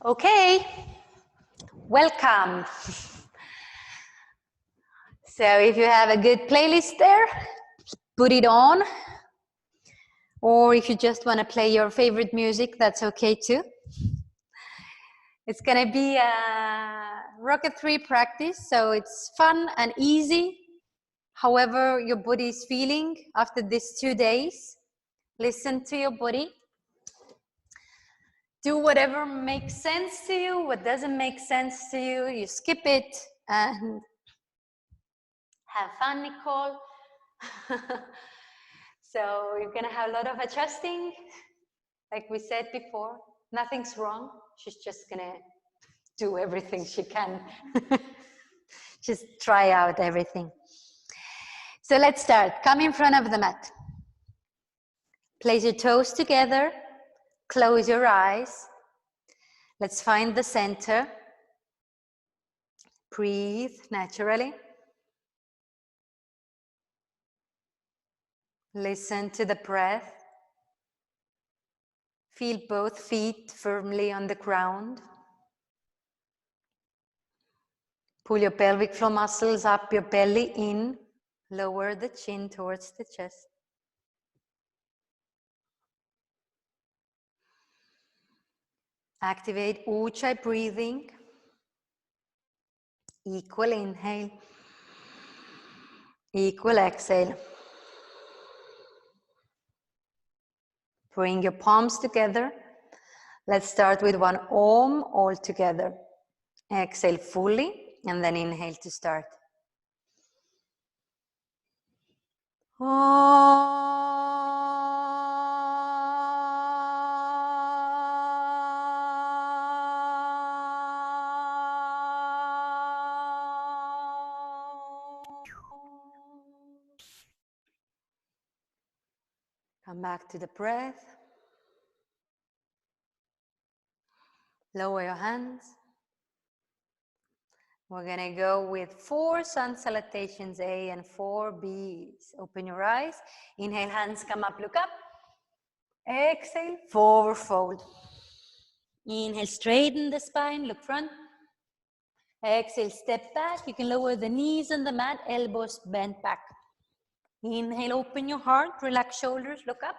Okay, welcome. So if you have a good playlist there, put it on. Or if you just want to play your favorite music, that's okay too. It's going to be a Rocket 3 practice, so it's fun and easy. However your body is feeling after these 2 days. Listen to your body. Do whatever makes sense to you. What doesn't make sense to you, you skip it and have fun, Nicole. So you're gonna have a lot of adjusting. Like we said before, nothing's wrong. She's just gonna do everything she can. Just try out everything. So let's start. Come in front of the mat. Place your toes together. Close your eyes. Let's find the center. Breathe naturally. Listen to the breath. Feel both feet firmly on the ground. Pull your pelvic floor muscles up your belly in. Lower the chin towards the chest. Activate Ujjayi breathing. Equal inhale. Equal exhale. Bring your palms together. Let's start with one Om all together. Exhale fully and then inhale to start. Come back to the breath. Lower your hands. We're gonna go with 4 sun salutations A and 4 B's. Open your eyes. Inhale, hands come up, look up. Exhale, forward fold. Inhale, straighten the spine, look front. Exhale, step back. You can lower the knees on the mat, elbows bent back. Inhale, open your heart, relax shoulders, look up.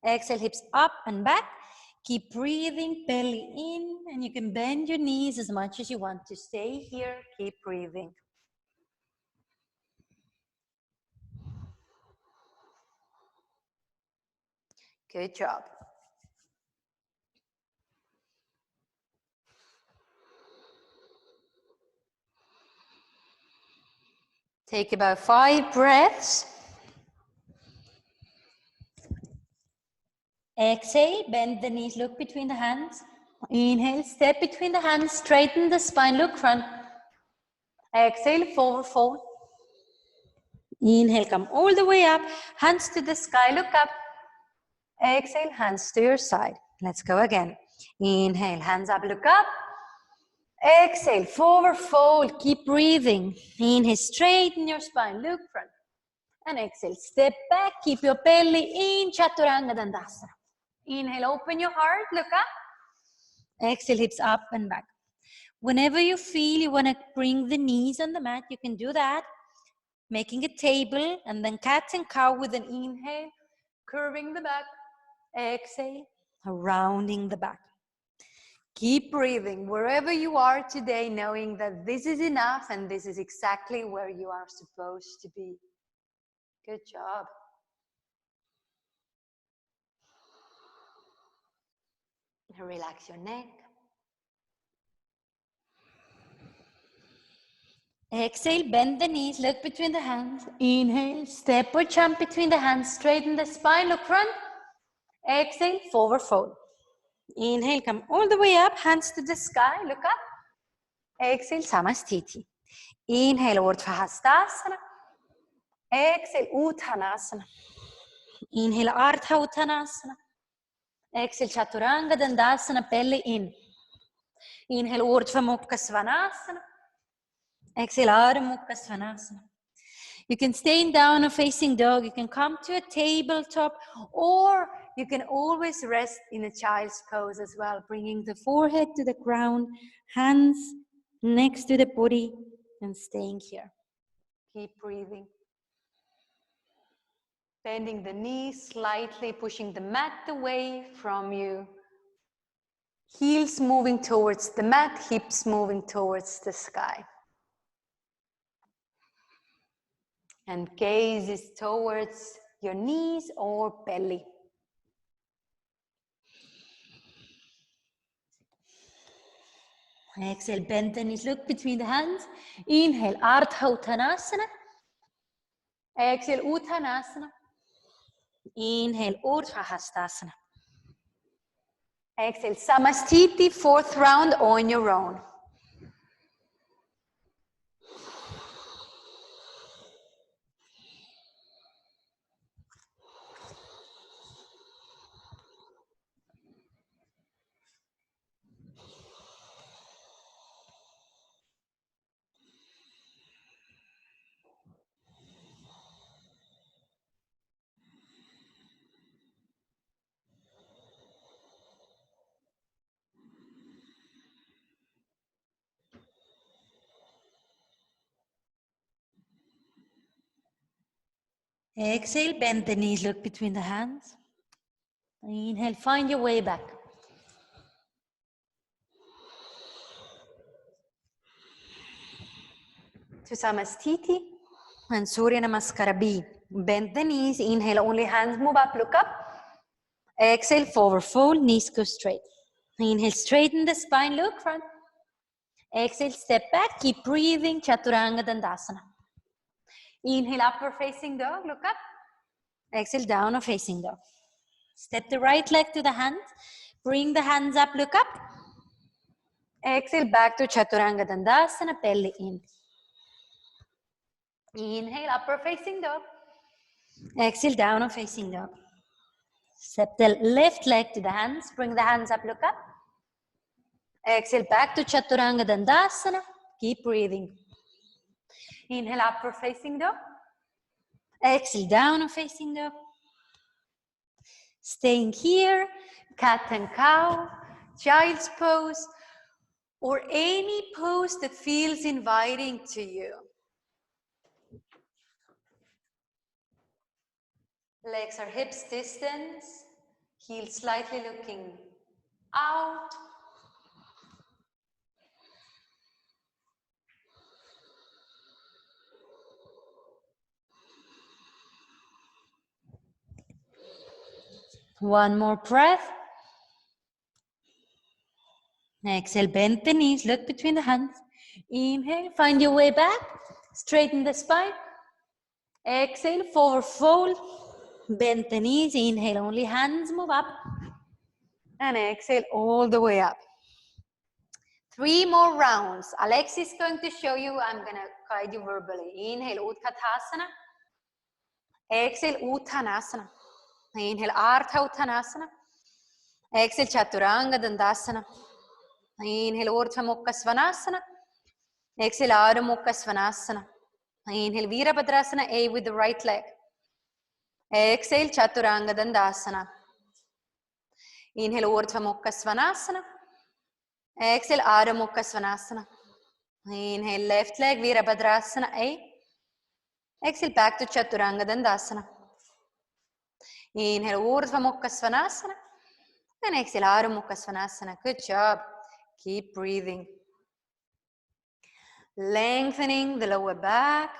Exhale, hips up and back. Keep breathing, belly in, and you can bend your knees as much as you want to. Stay here, keep breathing. Good job. Take about 5 breaths. Exhale, bend the knees, look between the hands. Inhale, step between the hands, straighten the spine, look front. Exhale, forward fold. Inhale, come all the way up, hands to the sky, look up. Exhale, hands to your side. Let's go again. Inhale, hands up, look up. Exhale, forward fold, keep breathing. Inhale, straighten your spine, look front. And exhale, step back, keep your belly in, Chaturanga Dandasana. Inhale, open your heart, look up. Exhale, hips up and back. Whenever you feel you want to bring the knees on the mat, you can do that. Making a table and then cat and cow with an inhale, curving the back. Exhale, rounding the back. Keep breathing wherever you are today, knowing that this is enough and this is exactly where you are supposed to be. Good job. Relax your neck. Exhale, bend the knees, look between the hands. Inhale, step or jump between the hands, straighten the spine, look front. Exhale, forward fold. Inhale, come all the way up, hands to the sky, look up. Exhale, Samasthiti. Inhale, Urdhva Hastasana. Exhale, Uttanasana. Inhale, Ardha Uttanasana. Exhale, Chaturanga Dandasana, belly in. Inhale, Urdhva Mukha Svanasana. Exhale, Ardha Mukha Svanasana. You can stay in down or facing dog. You can come to a tabletop, or You can always rest in a child's pose as well, bringing the forehead to the ground, hands next to the body, and staying here. Keep breathing. Bending the knees slightly, pushing the mat away from you. Heels moving towards the mat, hips moving towards the sky. And gaze is towards your knees or belly. Exhale, bend the knees, look between the hands. Inhale, Ardha Uttanasana. Exhale, Uttanasana. Inhale, Urdhva Hastasana. Exhale, Samastiti, fourth round on your own. Exhale, bend the knees, look between the hands. Inhale, find your way back. To Samastiti and Surya Namaskara B. Bend the knees, inhale, only hands move up, look up. Exhale, forward fold, knees go straight. Inhale, straighten the spine, look front. Exhale, step back, keep breathing, Chaturanga Dandasana. Inhale, upward facing dog, look up. Exhale, downward facing dog. Step the right leg to the hands. Bring the hands up, look up. Exhale, back to Chaturanga Dandasana, belly in. Inhale, upward facing dog. Exhale, downward facing dog. Step the left leg to the hands. Bring the hands up, look up. Exhale, back to Chaturanga Dandasana. Keep breathing. Inhale, upward facing dog. Exhale, downward facing dog. Staying here, cat and cow, child's pose, or any pose that feels inviting to you. Legs are hips distance, heels slightly looking out. One more breath. Exhale, bend the knees, look between the hands. Inhale, find your way back, straighten the spine. Exhale, forward fold, bend the knees, inhale, only hands move up. And exhale all the way up. 3 more rounds. Alexi is going to show you, I'm going to guide you verbally. Inhale, Utkatasana. Exhale, Uttanasana. Inhale, Ardha Uttanasana. Exhale, Chaturanga Dandasana. Inhale, Urdhva Mukha Svanasana. Exhale, Adho Mukha Svanasana. Inhale, Virabhadrasana, A with the right leg. Exhale, Chaturanga Dandasana. Inhale, Urdhva Mukha Svanasana. Exhale, Adho Mukha Svanasana. Inhale, left leg, Virabhadrasana, A. Exhale, back to Chaturanga Dandasana. Inhale, Urdhva Mukha Svanasana. And exhale, Adho Mukha Svanasana. Good job. Keep breathing. Lengthening the lower back.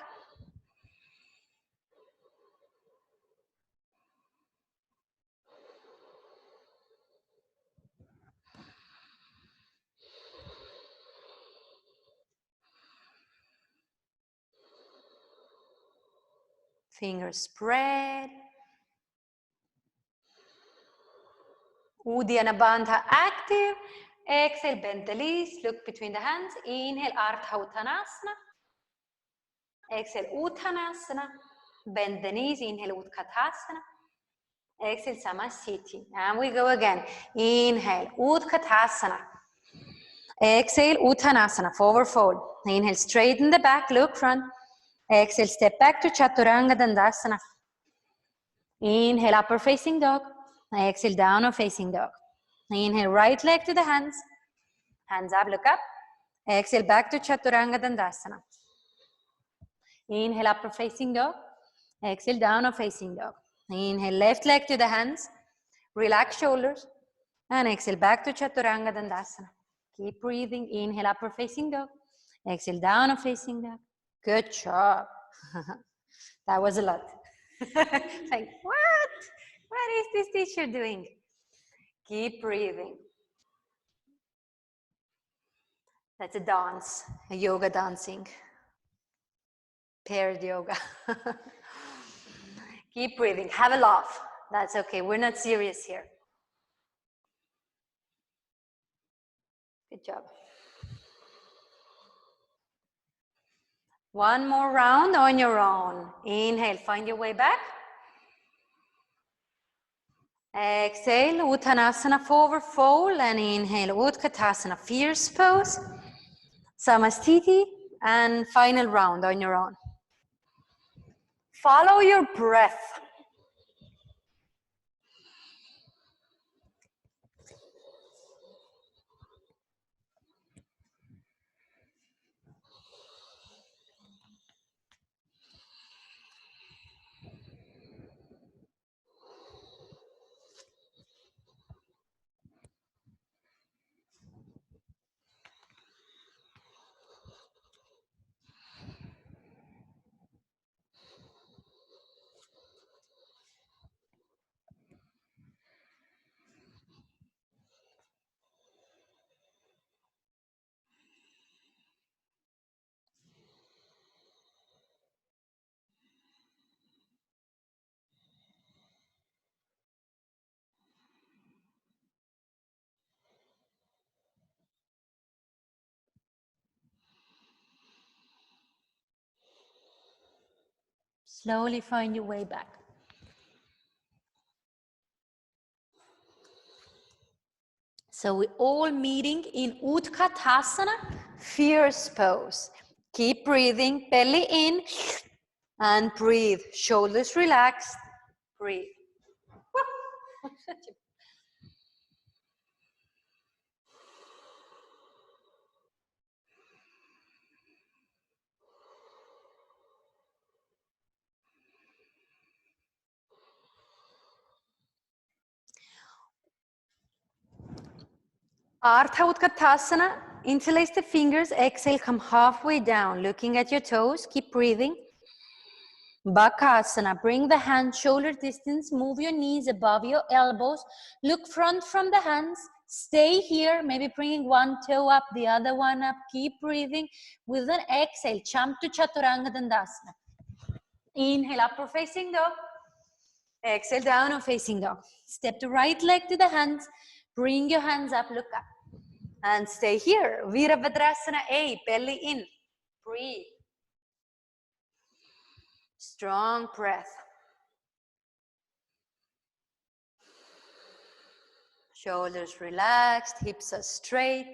Fingers spread. Uddiyana Bandha active. Exhale, bend the knees, look between the hands. Inhale, Ardha Uttanasana. Exhale, Uttanasana. Bend the knees, inhale, Utkatasana. Exhale, Samastiti. And we go again. Inhale, Utkatasana. Exhale, Uttanasana, forward fold. Inhale, straighten the back, look front. Exhale, step back to Chaturanga Dandasana. Inhale, upper facing dog. Exhale, down or facing dog. Inhale, right leg to the hands. Hands up, look up. Exhale, back to Chaturanga Dandasana. Inhale, upper facing dog. Exhale, down or facing dog. Inhale, left leg to the hands. Relax shoulders. And exhale, back to Chaturanga Dandasana. Keep breathing. Inhale, upper facing dog. Exhale, down or facing dog. Good job. That was a lot. Like, what? What is this teacher doing? Keep breathing. That's a dance, a yoga dancing. Paired yoga. Keep breathing. Have a laugh. That's okay. We're not serious here. Good job. One more round on your own. Inhale, find your way back. Exhale, Uttanasana, forward fold, and inhale, Utkatasana, fierce pose. Samastiti, and final round on your own. Follow your breath. Slowly find your way back. So we're all meeting in Utkatasana, fierce pose. Keep breathing, belly in, and breathe. Shoulders relaxed, breathe. Ardha Utkatasana, interlace the fingers, exhale, come halfway down, looking at your toes, keep breathing. Bakasana, bring the hands shoulder distance, move your knees above your elbows, look front from the hands, stay here, maybe bringing one toe up, the other one up, keep breathing. With an exhale, jump to Chaturanga Dandasana. Inhale, upper facing dog. Exhale, down or facing dog. Step the right leg to the hands, bring your hands up, look up. And stay here. Virabhadrasana A, belly in. Breathe. Strong breath. Shoulders relaxed, hips are straight.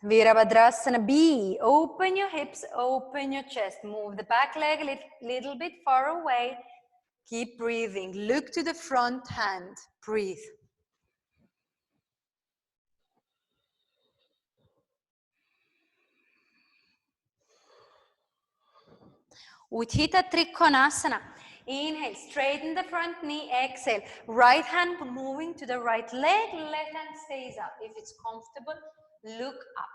Virabhadrasana B, open your hips, open your chest. Move the back leg a little bit far away. Keep breathing. Look to the front hand. Breathe. Utthita Trikonasana. Inhale, straighten the front knee, exhale. Right hand moving to the right leg, left hand stays up. If it's comfortable, look up.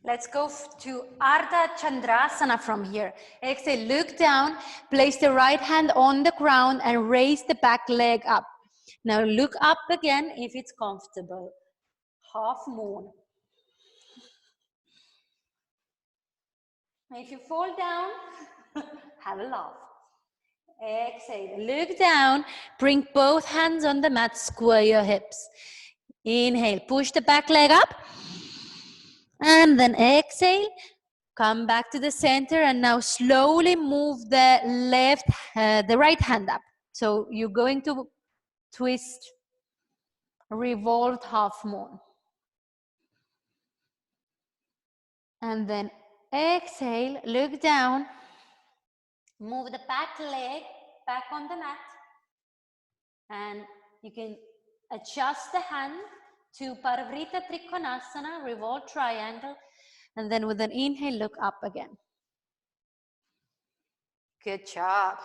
Let's go to Ardha Chandrasana from here. Exhale, look down, place the right hand on the ground and raise the back leg up. Now look up again if it's comfortable. Half moon. If you fall down, have a laugh. Exhale, look down, bring both hands on the mat, square your hips. Inhale, push the back leg up. And then exhale, come back to the center and now slowly move the right hand up. So you're going to twist, revolved half moon. And then exhale, look down, move the back leg back on the mat. And you can adjust the hand to Paravrita Konasana, revolve triangle. And then with an inhale, look up again. Good job.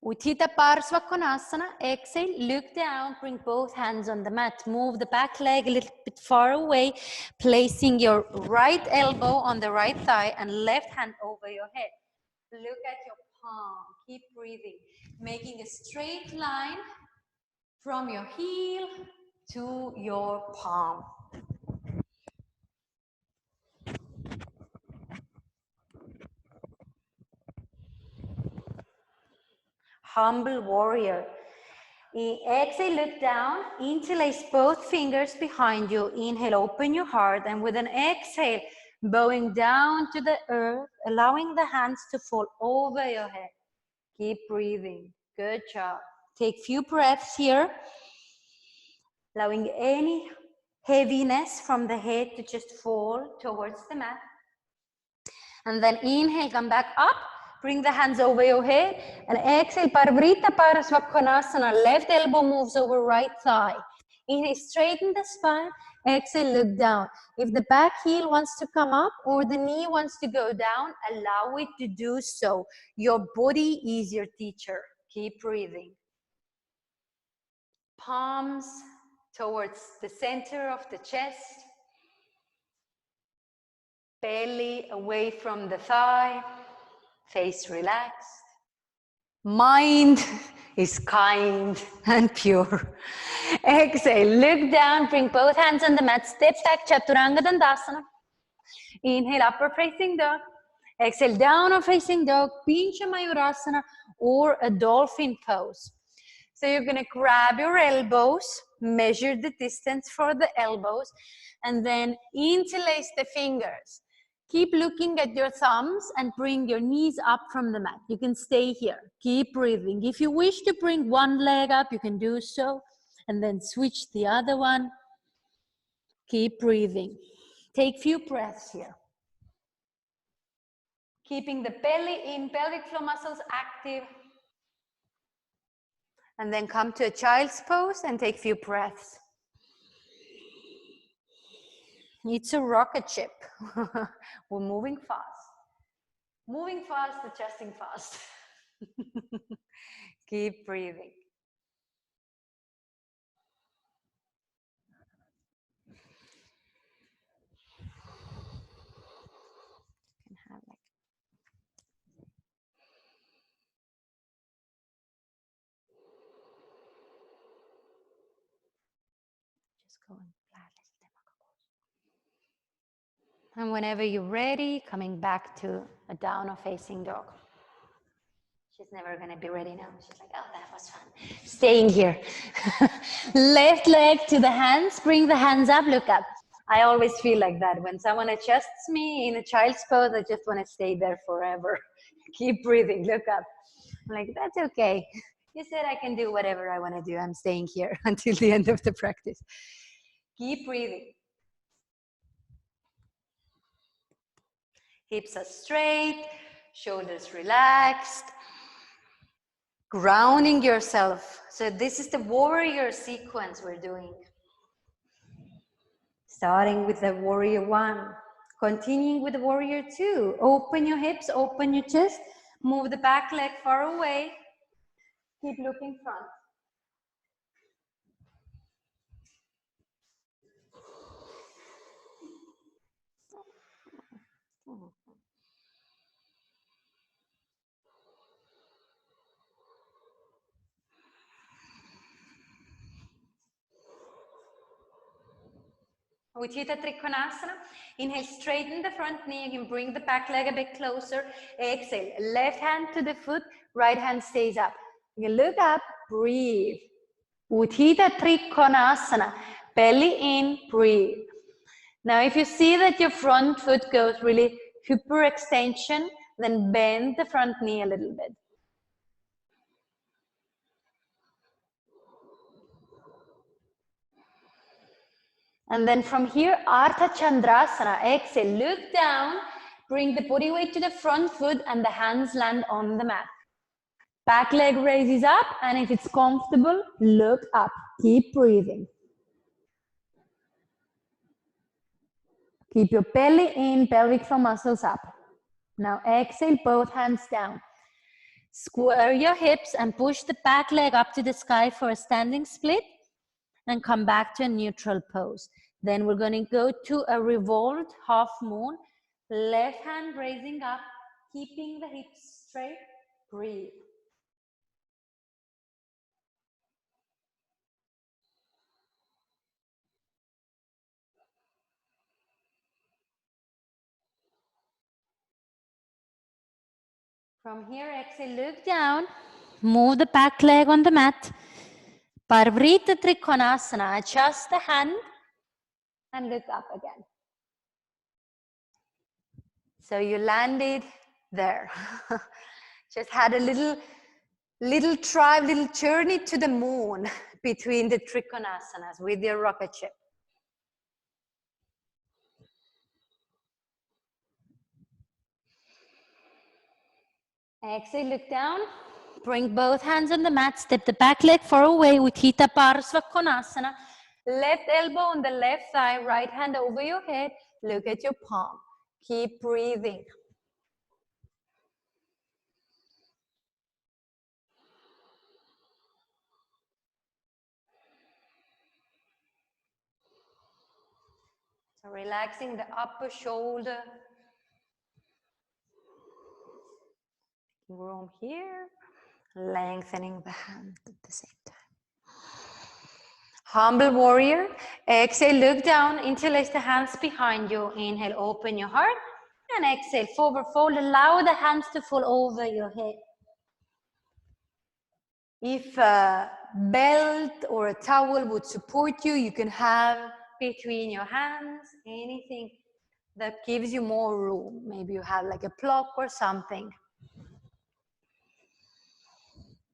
Utthita Konasana, exhale, look down, bring both hands on the mat. Move the back leg a little bit far away, placing your right elbow on the right thigh and left hand over your head. Look at your palm, keep breathing, making a straight line from your heel to your palm. Humble warrior. Exhale, look down, interlace both fingers behind you. Inhale, open your heart, and with an exhale, bowing down to the earth, allowing the hands to fall over your head. Keep breathing. Good job. Take few breaths here, allowing any heaviness from the head to just fall towards the mat. And then inhale, come back up. Bring the hands over your head and exhale, Paravrita Konasana. Left elbow moves over right thigh. Inhale, straighten the spine. Exhale, look down. If the back heel wants to come up or the knee wants to go down, allow it to do so. Your body is your teacher. Keep breathing. Palms towards the center of the chest. Belly away from the thigh. Face relaxed. Mind is kind and pure. Exhale, look down, bring both hands on the mat, step back, Chaturanga Dandasana. Inhale, upward facing dog. Exhale, downward facing dog, Pincha Mayurasana, or a dolphin pose. So you're gonna grab your elbows, measure the distance for the elbows, and then interlace the fingers. Keep looking at your thumbs and bring your knees up from the mat. You can stay here. Keep breathing. If you wish to bring one leg up, you can do so. And then switch the other one. Keep breathing. Take few breaths here. Keeping the belly in, pelvic floor muscles active. And then come to a child's pose and take few breaths. It's a rocket ship. We're moving fast. Moving fast, adjusting fast. Keep breathing. Just go in flat. And whenever you're ready, coming back to a downward facing dog. She's never gonna be ready now. She's like, oh, that was fun. Staying here. Left leg to the hands, bring the hands up, look up. I always feel like that. When someone adjusts me in a child's pose, I just wanna stay there forever. Keep breathing, look up. I'm like, that's okay. You said I can do whatever I wanna do. I'm staying here until the end of the practice. Keep breathing. Hips are straight, shoulders relaxed. Grounding yourself. So this is the warrior sequence we're doing. Starting with the warrior 1. Continuing with the warrior 2. Open your hips, open your chest. Move the back leg far away. Keep looking front. Utthita Trikonasana. Inhale, straighten the front knee. You can bring the back leg a bit closer. Exhale, left hand to the foot, right hand stays up. You can look up, breathe. Utthita Trikonasana. Belly in, breathe. Now, if you see that your front foot goes really hyperextension, then bend the front knee a little bit. And then from here, Ardha Chandrasana. Exhale, look down, bring the body weight to the front foot and the hands land on the mat. Back leg raises up, and if it's comfortable, look up. Keep breathing. Keep your belly in, pelvic floor muscles up. Now exhale, both hands down. Square your hips and push the back leg up to the sky for a standing split and come back to a neutral pose. Then we're going to go to a revolved half moon. Left hand raising up, keeping the hips straight. Breathe. From here, exhale, look down. Move the back leg on the mat. Paravrita Trikonasana. Adjust the hand and look up again. So you landed there. Just had a little journey to the moon between the Trikonasanas with your rocket ship. Exhale, look down. Bring both hands on the mat. Step the back leg far away. Utthita Konasana. Left elbow on the left thigh. Right hand over your head. Look at your palm. Keep breathing. So relaxing the upper shoulder. Room here. Lengthening the hand at the same time. Humble warrior. Exhale, look down. Interlace the hands behind you. Inhale, open your heart. And exhale, forward fold. Allow the hands to fall over your head. If a belt or a towel would support you, you can have between your hands anything that gives you more room. Maybe you have like a block or something.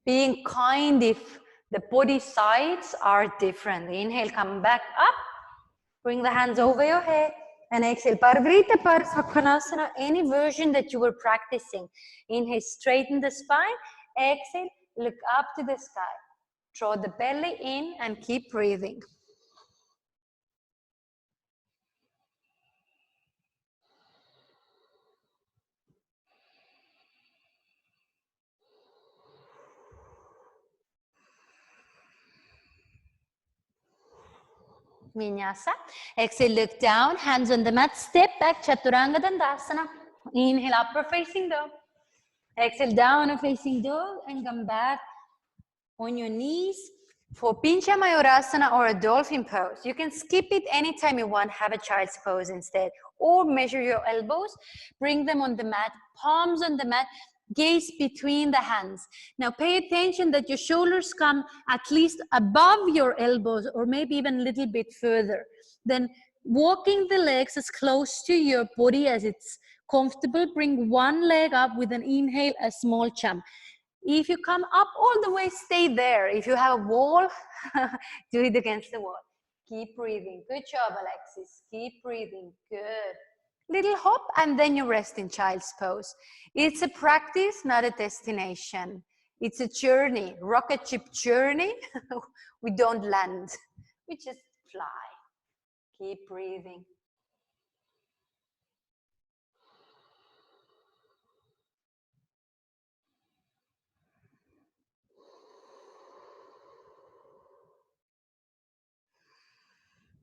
Being kind if the body sides are different. Inhale, come back up. Bring the hands over your head. And exhale, Paravrita Konasana, any version that you were practicing. Inhale, straighten the spine. Exhale, look up to the sky. Draw the belly in and keep breathing. Vinyasa. Exhale, look down, hands on the mat, step back, Chaturanga Dandasana. Inhale, upper facing dog. Exhale, down facing dog and come back on your knees for Pincha Mayurasana or a Dolphin Pose. You can skip it anytime you want, have a child's pose instead, or measure your elbows, bring them on the mat, palms on the mat, gaze between the hands. Now pay attention that your shoulders come at least above your elbows or maybe even a little bit further. Then walking the legs as close to your body as it's comfortable. Bring one leg up with an inhale, a small jump. If you come up all the way, stay there. If you have a wall, do it against the wall. Keep breathing. Good job, Alexis. Keep breathing. Good. Little hop, and then you rest in child's pose. It's a practice, not a destination. It's a journey, rocket ship journey. We don't land. We just fly. Keep breathing.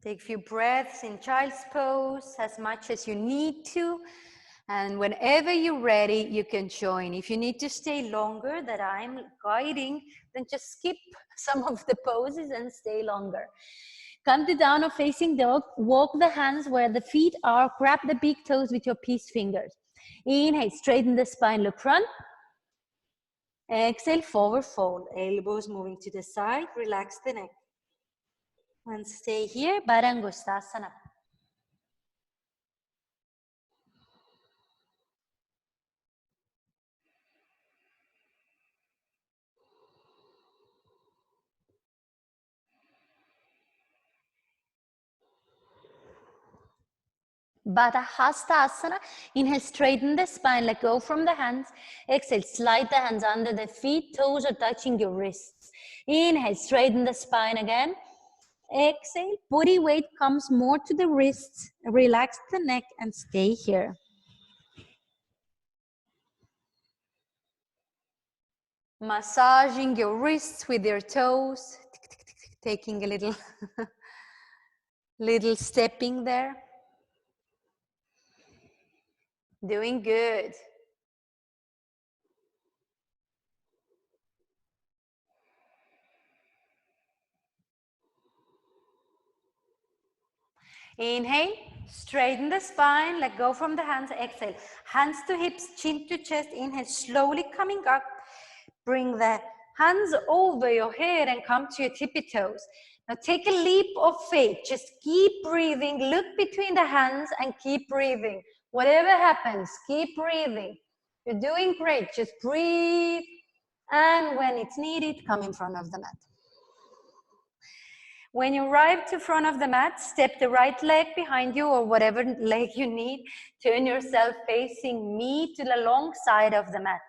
Take a few breaths in child's pose as much as you need to. And whenever you're ready, you can join. If you need to stay longer that I'm guiding, then just skip some of the poses and stay longer. come to down or facing dog. Walk the hands where the feet are. Grab the big toes with your peace fingers. Inhale, straighten the spine, look front. Exhale, forward fold. Elbows moving to the side. Relax the neck. And stay here, Parakonasana. Handstand. Inhale, straighten the spine, let go from the hands. Exhale, slide the hands under the feet, toes are touching your wrists. Inhale, straighten the spine again. Exhale, body weight comes more to the wrists. Relax the neck and stay here. Massaging your wrists with your toes. Taking a little, little stepping there. Doing good. Inhale, straighten the spine, let go from the hands, exhale. Hands to hips, chin to chest, inhale, slowly coming up. Bring the hands over your head and come to your tippy toes. Now take a leap of faith, just keep breathing, look between the hands and keep breathing. Whatever happens, keep breathing. You're doing great, just breathe. And when it's needed, come in front of the mat. When you arrive to front of the mat, step the right leg behind you or whatever leg you need. Turn yourself facing me to the long side of the mat.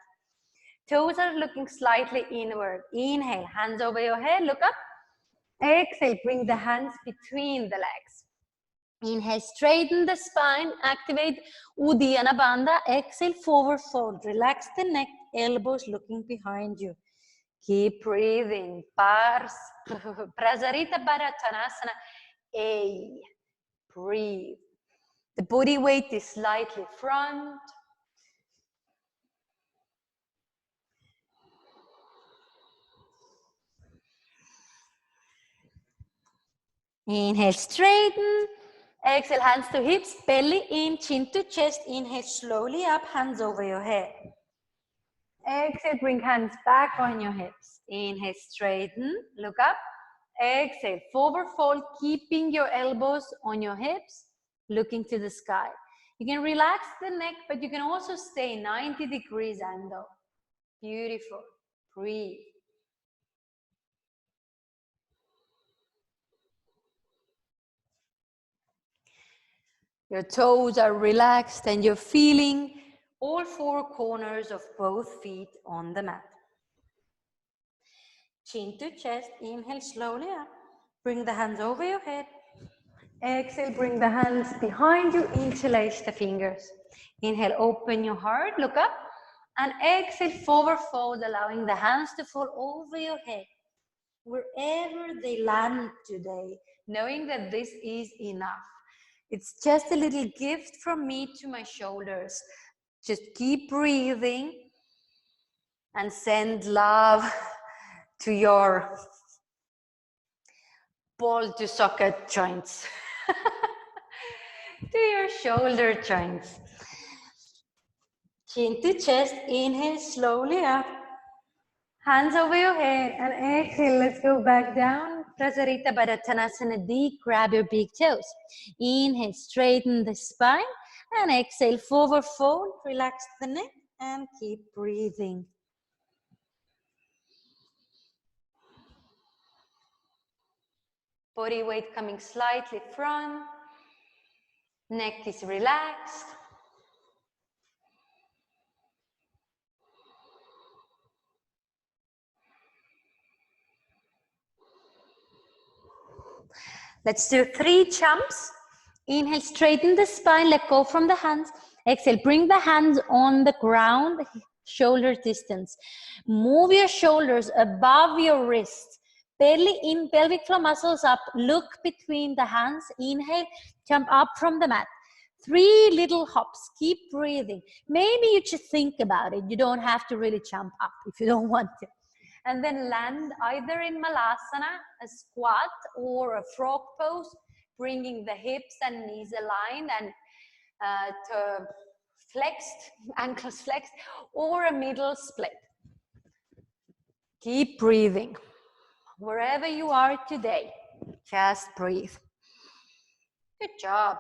Toes are looking slightly inward. Inhale, hands over your head, look up. Exhale, bring the hands between the legs. Inhale, straighten the spine, activate Uddiyana Bandha. Exhale, forward fold. Relax the neck, elbows looking behind you. Keep breathing. Prasarita Parakonasana. A. Breathe. The body weight is slightly front. Inhale, straighten. Exhale, hands to hips, belly in, chin to chest. Inhale, slowly up, hands over your head. Exhale, bring hands back on your hips. Inhale, straighten, look up. Exhale, forward fold, keeping your elbows on your hips, looking to the sky. You can relax the neck, but you can also stay 90 degrees angle. Beautiful. Breathe. Your toes are relaxed and you're feeling all four corners of both feet on the mat. Chin to chest, inhale slowly up. Bring the hands over your head. Exhale, bring the hands behind you, interlace the fingers. Inhale, open your heart, look up. And exhale, forward fold, allowing the hands to fall over your head. Wherever they land today, knowing that this is enough. It's just a little gift from me to my shoulders. Just keep breathing and send love to your ball to socket joints, to your shoulder joints. Chin to chest, inhale slowly up. Hands over your head and exhale, let's go back down. Prasarita Parakonasana D, grab your big toes. Inhale, straighten the spine and exhale, forward fold, relax the neck and keep breathing. Body weight coming slightly front, neck is relaxed. Let's do 3 jumps. Inhale, straighten the spine, let go from the hands. Exhale, bring the hands on the ground, shoulder distance. Move your shoulders above your wrists. Belly in, pelvic floor muscles up. Look between the hands. Inhale, jump up from the mat. 3 little hops. Keep breathing. Maybe you just think about it. You don't have to really jump up if you don't want to. And then land either in Malasana, a squat, or a frog pose, bringing the hips and knees aligned and to flexed, ankles flexed, or a middle split. Keep breathing. Wherever you are today, just breathe. Good job.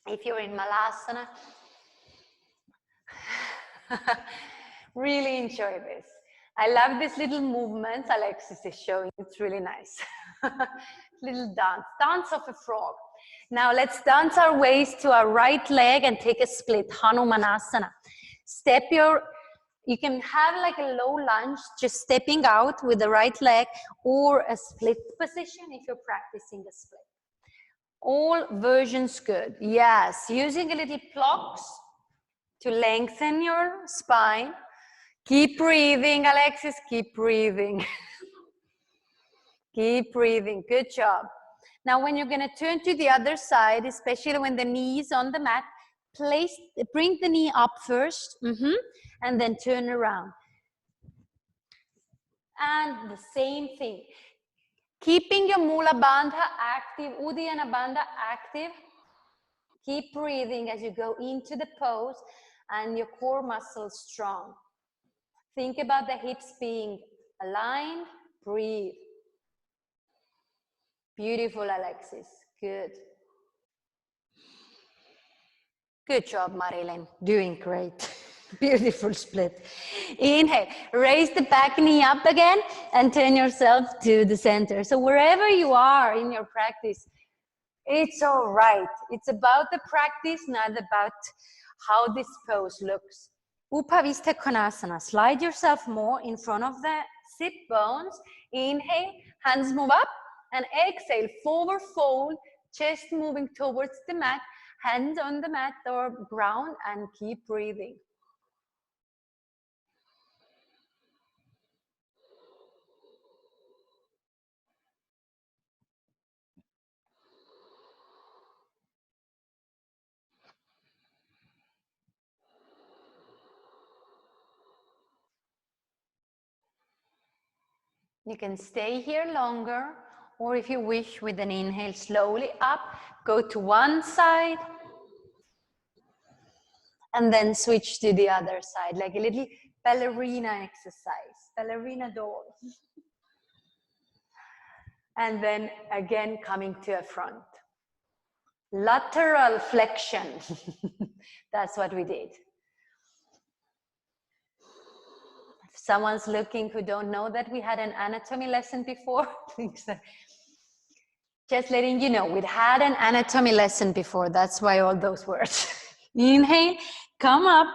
If you're in Malasana, really enjoy this. I love these little movements Alexis is showing. It's really nice. Little dance of a frog. Now let's dance our ways to our right leg and take a split, Hanumanasana. You can have like a low lunge, just stepping out with the right leg, or a split position if you're practicing a split. All versions good. Yes, using a little blocks to lengthen your spine. Keep breathing, Alexis, keep breathing. Keep breathing, good job. Now when you're gonna turn to the other side, especially when the knee is on the mat, bring the knee up first, and then turn around. And the same thing. Keeping your Mula Bandha active, Uddiyana Bandha active. Keep breathing as you go into the pose and your core muscles strong. Think about the hips being aligned, breathe. Beautiful, Alexis, good. Good job, Marilyn, doing great. Beautiful split. Inhale, raise the back knee up again and turn yourself to the center. So wherever you are in your practice, it's all right. It's about the practice, not about how this pose looks. Upavista Konasana. Slide yourself more in front of the sit bones. Inhale, hands move up, and exhale, forward fold, chest moving towards the mat, hands on the mat or ground, and keep breathing. You can stay here longer, or if you wish, with an inhale, slowly up, go to one side, and then switch to the other side, like a little ballerina exercise, ballerina doll. And then again, coming to a front. Lateral flexion. That's what we did. If someone's looking who don't know that we had an anatomy lesson before, just letting you know, we'd had an anatomy lesson before. That's why all those words. Inhale, come up,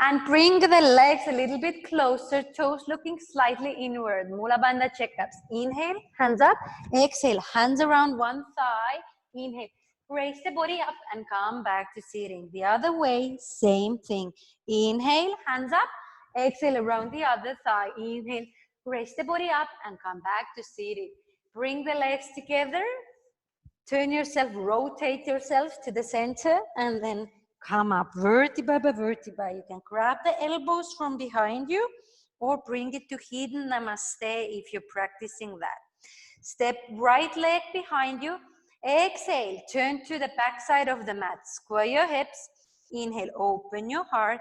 and bring the legs a little bit closer, toes looking slightly inward. Mula Bandha checkups. Inhale, hands up. Exhale, hands around one thigh. Inhale, raise the body up and come back to seating. The other way, same thing. Inhale, hands up. Exhale, around the other thigh. Inhale, raise the body up and come back to seating. Bring the legs together. Turn yourself, rotate yourself to the center, and then come up vertebra by vertebra. You can grab the elbows from behind you or bring it to hidden namaste if you're practicing that. Step right leg behind you. Exhale, turn to the back side of the mat. Square your hips. Inhale, open your heart.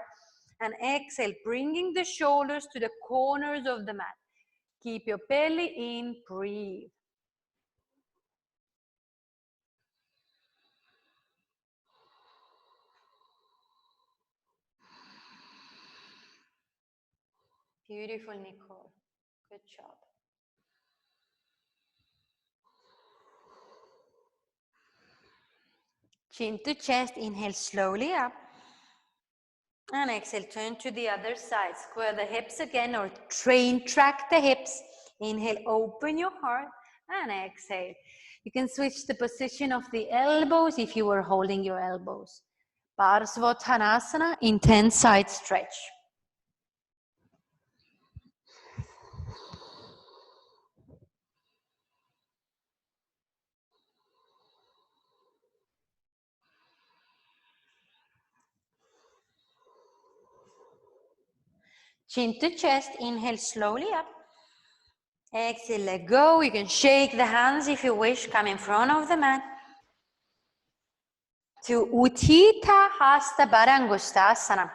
And exhale, bringing the shoulders to the corners of the mat. Keep your belly in, breathe. Beautiful, Nicole. Good job. Chin to chest, inhale slowly up. And exhale, turn to the other side. Square the hips again or track the hips. Inhale, open your heart and exhale. You can switch the position of the elbows if you were holding your elbows. Parsvottanasana, intense side stretch. Chin to chest, inhale slowly up. Exhale, let go. You can shake the hands if you wish, come in front of the mat. To Utthita Hasta Parangustasana.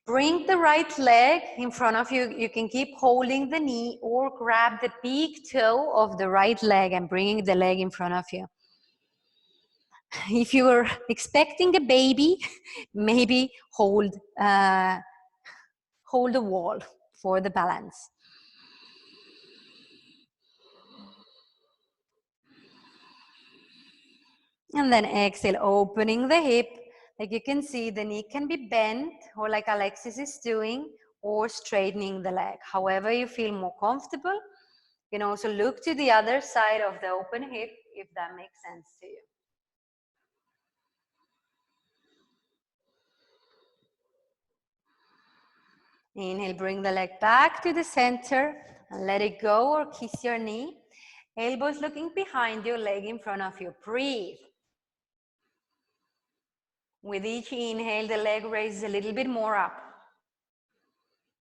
Bring the right leg in front of you. You can keep holding the knee or grab the big toe of the right leg and bringing the leg in front of you. If you were expecting a baby, maybe hold the wall for the balance. And then exhale, opening the hip. Like you can see, the knee can be bent, or like Alexis is doing, or straightening the leg. However you feel more comfortable. You can also look to the other side of the open hip, if that makes sense to you. Inhale, bring the leg back to the center and let it go or kiss your knee. Elbows looking behind you, leg in front of you. Breathe. With each inhale, the leg raises a little bit more up.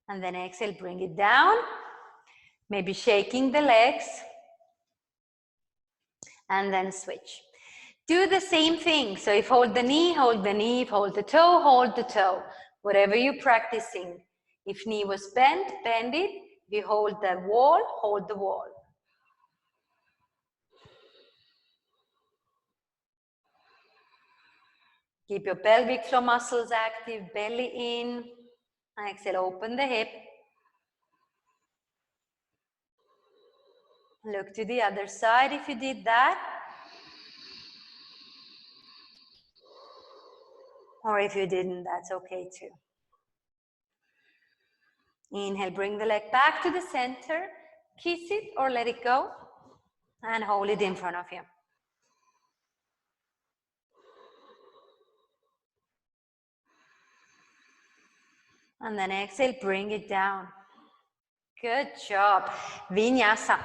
And then exhale, bring it down. Maybe shaking the legs. And then switch. Do the same thing. So if hold the knee, hold the knee. If hold the toe, hold the toe. Whatever you're practicing. If knee was bent, bend it. If you hold the wall, hold the wall. Keep your pelvic floor muscles active, belly in. Exhale, open the hip. Look to the other side if you did that. Or if you didn't, that's okay too. Inhale, bring the leg back to the center. Kiss it or let it go. And hold it in front of you. And then exhale, bring it down. Good job. Vinyasa.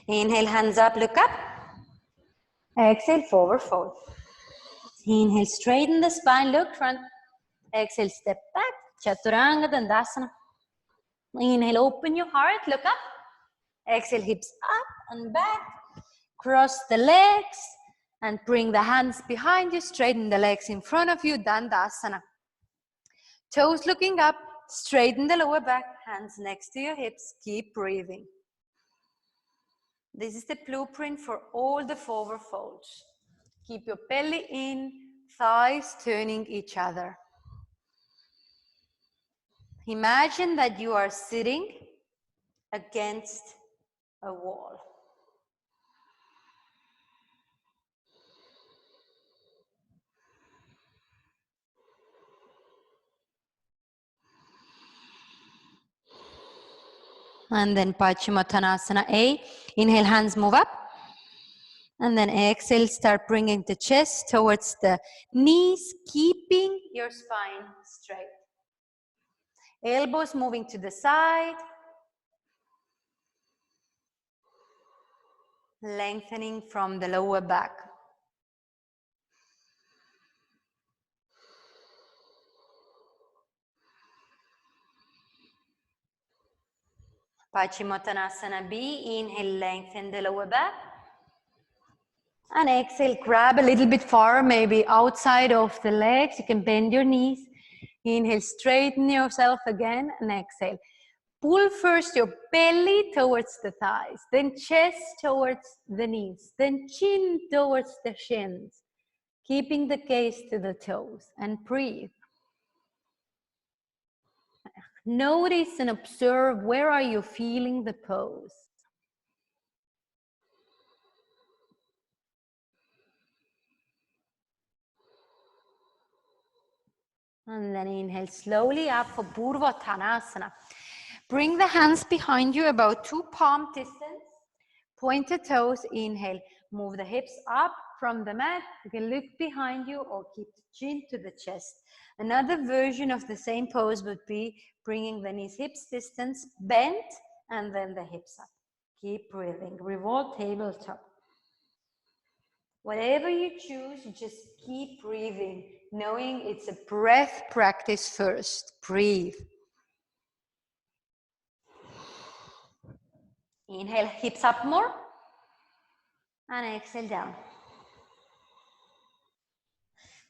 Inhale, hands up, look up. Exhale, forward fold. Inhale, straighten the spine, look front. Exhale, step back. Chaturanga, Dandasana. Inhale, open your heart, look up. Exhale, hips up and back. Cross the legs and bring the hands behind you. Straighten the legs in front of you, Dandasana. Toes looking up, straighten the lower back, hands next to your hips, keep breathing. This is the blueprint for all the forward folds. Keep your belly in, thighs turning each other. Imagine that you are sitting against a wall. And then Paschimottanasana A. Inhale, hands move up. And then exhale, start bringing the chest towards the knees, keeping your spine straight. Elbows moving to the side. Lengthening from the lower back. Paschimottanasana B. Inhale, lengthen the lower back. And exhale, grab a little bit far, maybe outside of the legs. You can bend your knees. Inhale, straighten yourself again, and exhale. Pull first your belly towards the thighs, then chest towards the knees, then chin towards the shins, keeping the gaze to the toes, and breathe. Notice and observe, where are you feeling the pose? And then inhale slowly up for Purvottanasana. Bring the hands behind you about 2 palm distance. Pointed toes, inhale. Move the hips up from the mat. You can look behind you or keep the chin to the chest. Another version of the same pose would be bringing the knees hips distance, bent, and then the hips up. Keep breathing. Revolve tabletop. Whatever you choose, just keep breathing, knowing it's a breath practice first. Breathe. Inhale, hips up more. And exhale down.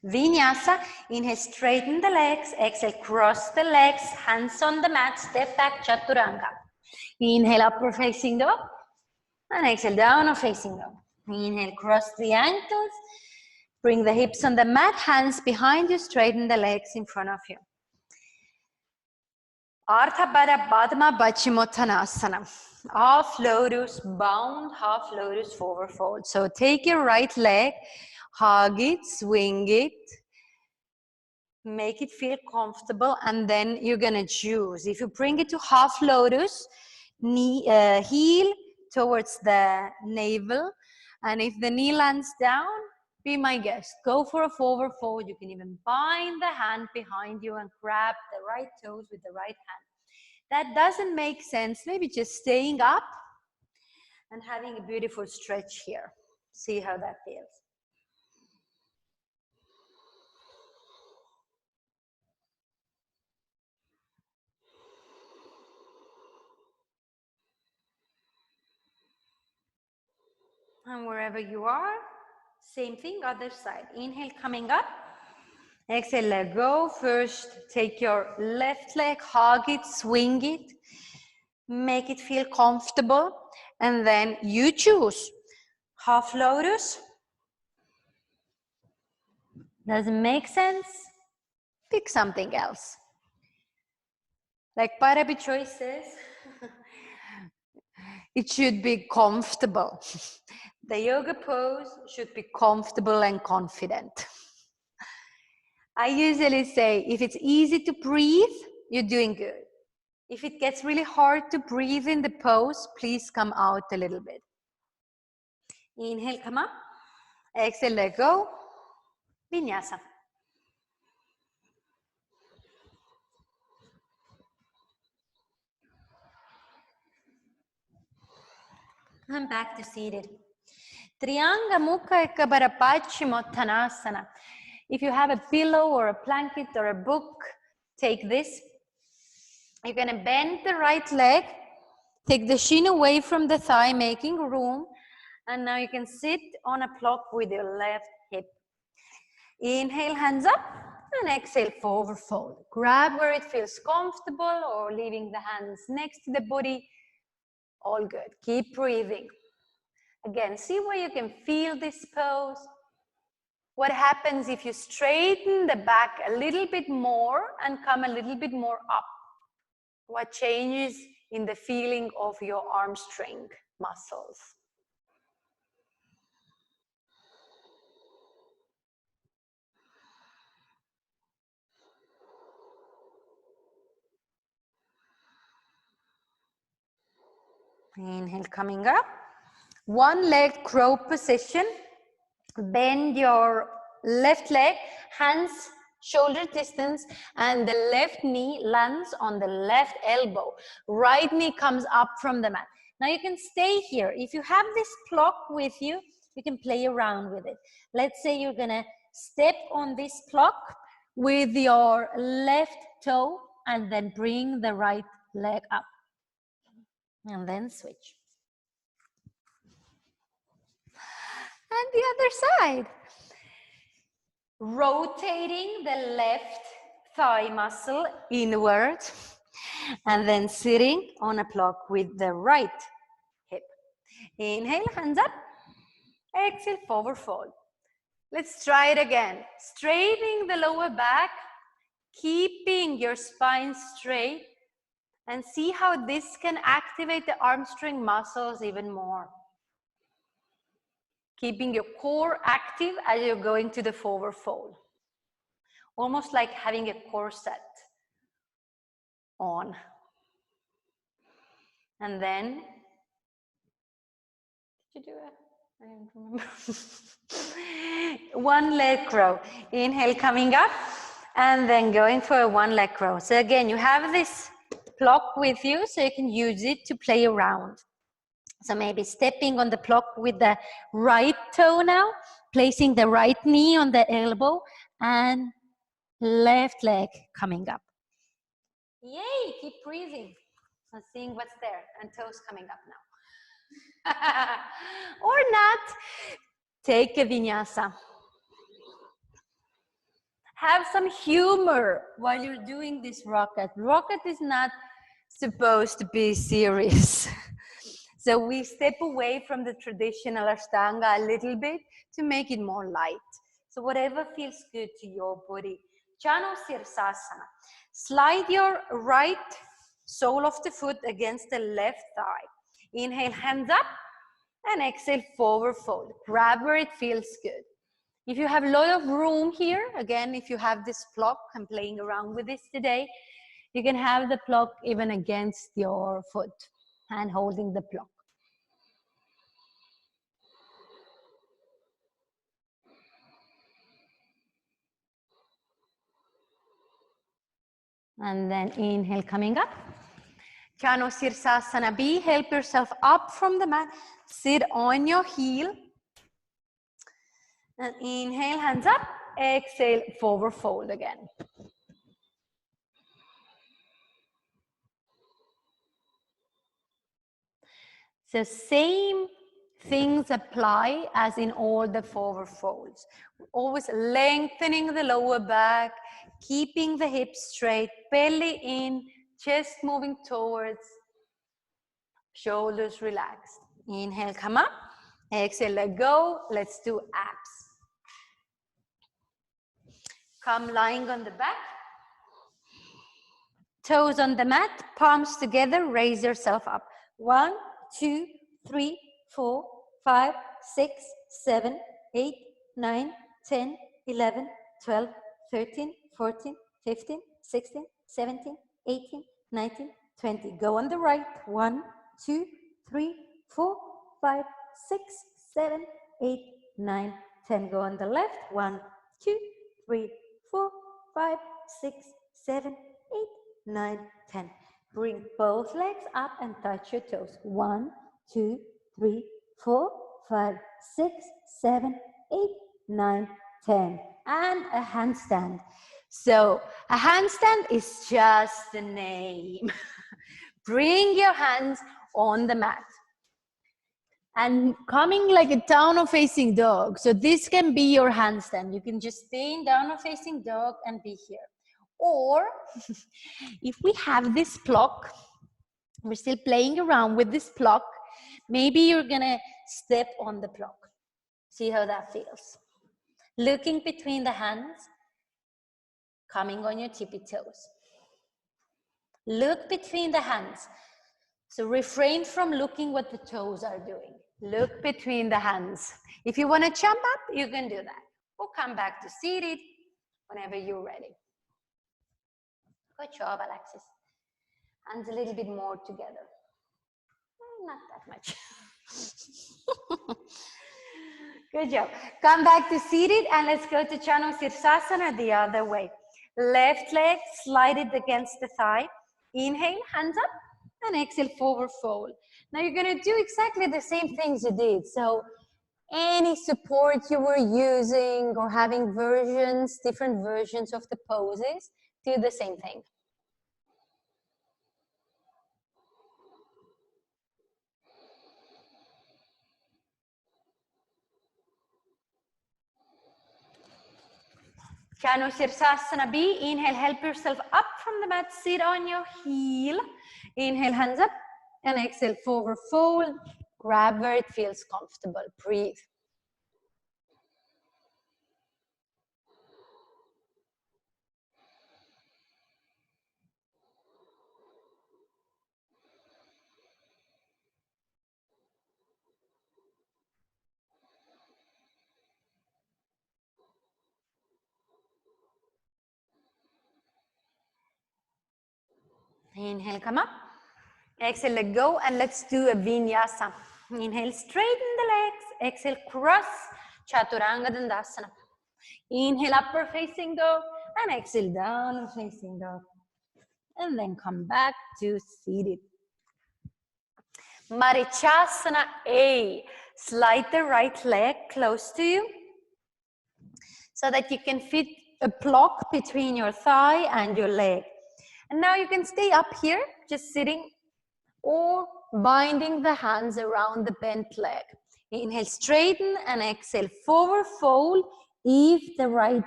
Vinyasa, inhale, straighten the legs. Exhale, cross the legs, hands on the mat, step back, Chaturanga. Inhale, upward facing dog. And exhale, down or facing dog. Inhale, cross the ankles. Bring the hips on the mat, hands behind you, straighten the legs in front of you. Ardha Padma Konasana. Half lotus, bound, half lotus, forward fold. So take your right leg, hug it, swing it, make it feel comfortable, and then you're gonna choose. If you bring it to half lotus, knee, heel towards the navel, and if the knee lands down, be my guest. Go for a forward fold. You can even bind the hand behind you and grab the right toes with the right hand. That doesn't make sense. Maybe just staying up and having a beautiful stretch here. See how that feels. And wherever you are, same thing, other side. Inhale, coming up. Exhale, let go. First, take your left leg, hug it, swing it. Make it feel comfortable. And then you choose. Half lotus. Doesn't make sense? Pick something else. Like Parabi Choice says, it should be comfortable. The yoga pose should be comfortable and confident. I usually say, if it's easy to breathe, you're doing good. If it gets really hard to breathe in the pose, please come out a little bit. Inhale, come up. Exhale, let go. Vinyasa. And back to seated. Trianga Mukha Ekabara Konasana. If you have a pillow or a blanket or a book, take this. You're going to bend the right leg, take the shin away from the thigh, making room. And now you can sit on a block with your left hip. Inhale, hands up, and exhale, forward fold. Grab where it feels comfortable or leaving the hands next to the body. All good. Keep breathing. Again, see where you can feel this pose. What happens if you straighten the back a little bit more and come a little bit more up? What changes in the feeling of your arm string muscles? Inhale, coming up. One leg crow position. Bend your left leg, hands shoulder distance, and the left knee lands on the left elbow. Right knee comes up from the mat. Now you can stay here. If you have this block with you, you can play around with it. Let's say you're gonna step on this block with your left toe and then bring the right leg up. And then switch. And the other side. Rotating the left thigh muscle inward and then sitting on a block with the right hip. Inhale, hands up. Exhale, forward fold. Let's try it again. Straightening the lower back, keeping your spine straight, and see how this can activate the arm string muscles even more. Keeping your core active as you're going to the forward fold. Almost like having a corset on. And then, did you do it? I don't remember. One leg crow. Inhale, coming up, and then going for a one leg crow. So again, you have this block with you, so you can use it to play around. So maybe stepping on the block with the right toe now, placing the right knee on the elbow, and left leg coming up. Yay, keep breathing. So seeing what's there, and toes coming up now. Or not, take a vinyasa. Have some humor while you're doing this rocket. Rocket is not supposed to be serious. So we step away from the traditional Ashtanga a little bit to make it more light. So whatever feels good to your body. Janu Sirsasana. Slide your right sole of the foot against the left thigh. Inhale, hands up, and exhale, forward fold. Grab where it feels good. If you have a lot of room here, again, if you have this block, I'm playing around with this today, you can have the block even against your foot and holding the block. And then inhale, coming up. Janu Sirsasana B, help yourself up from the mat. Sit on your heel. And inhale, hands up. Exhale, forward fold again. So same things apply as in all the forward folds. Always lengthening the lower back, keeping the hips straight, belly in, chest moving towards, shoulders relaxed. Inhale, come up. Exhale, let go. Let's do abs. Come lying on the back. Toes on the mat, palms together, raise yourself up. 1, 2, 3, 4, 5, 6, 7, 8, 9, 10, 11, 12, 13, 14, 15, 16, 17, 18, 19, 20. Go on the right. 1, 2, 3, 4, 5, 6, 7, 8, 9, 10. Go on the left. 1, 2, 3, 4, 5, 6, 7, 8, 9, 10. Bring both legs up and touch your toes. 1, 2, 3, 4, 5, 6, 7, 8, 9, 10. And a handstand. So a handstand is just the name. Bring your hands on the mat. And coming like a downward facing dog. So this can be your handstand. You can just stay in downward facing dog and be here. Or if we have this block, we're still playing around with this block, maybe you're gonna step on the block. See how that feels. Looking between the hands, coming on your tippy toes. Look between the hands. So refrain from looking what the toes are doing. Look between the hands. If you want to jump up, you can do that. Or come back to seated whenever you're ready. Good job, Alexis. Hands a little bit more together. Not that much. Good job. Come back to seated and let's go to Janu Sirsasana the other way. Left leg, slide it against the thigh. Inhale, hands up, and exhale, forward fold. Now you're going to do exactly the same things you did. So any support you were using or having versions, different versions of the poses, do the same thing. Janu Sirsasana B, inhale, help yourself up from the mat, sit on your heel. Inhale, hands up, and exhale, forward fold. Grab where it feels comfortable, breathe. Inhale, come up. Exhale, let go, and let's do a Vinyasa. Inhale, straighten the legs. Exhale, cross, Chaturanga Dandasana. Inhale, upward facing dog, and exhale, downward facing dog. And then come back to seated. Marichasana A. Slide the right leg close to you so that you can fit a block between your thigh and your leg. And now you can stay up here, just sitting, or binding the hands around the bent leg. Inhale, straighten, and exhale, forward fold if the right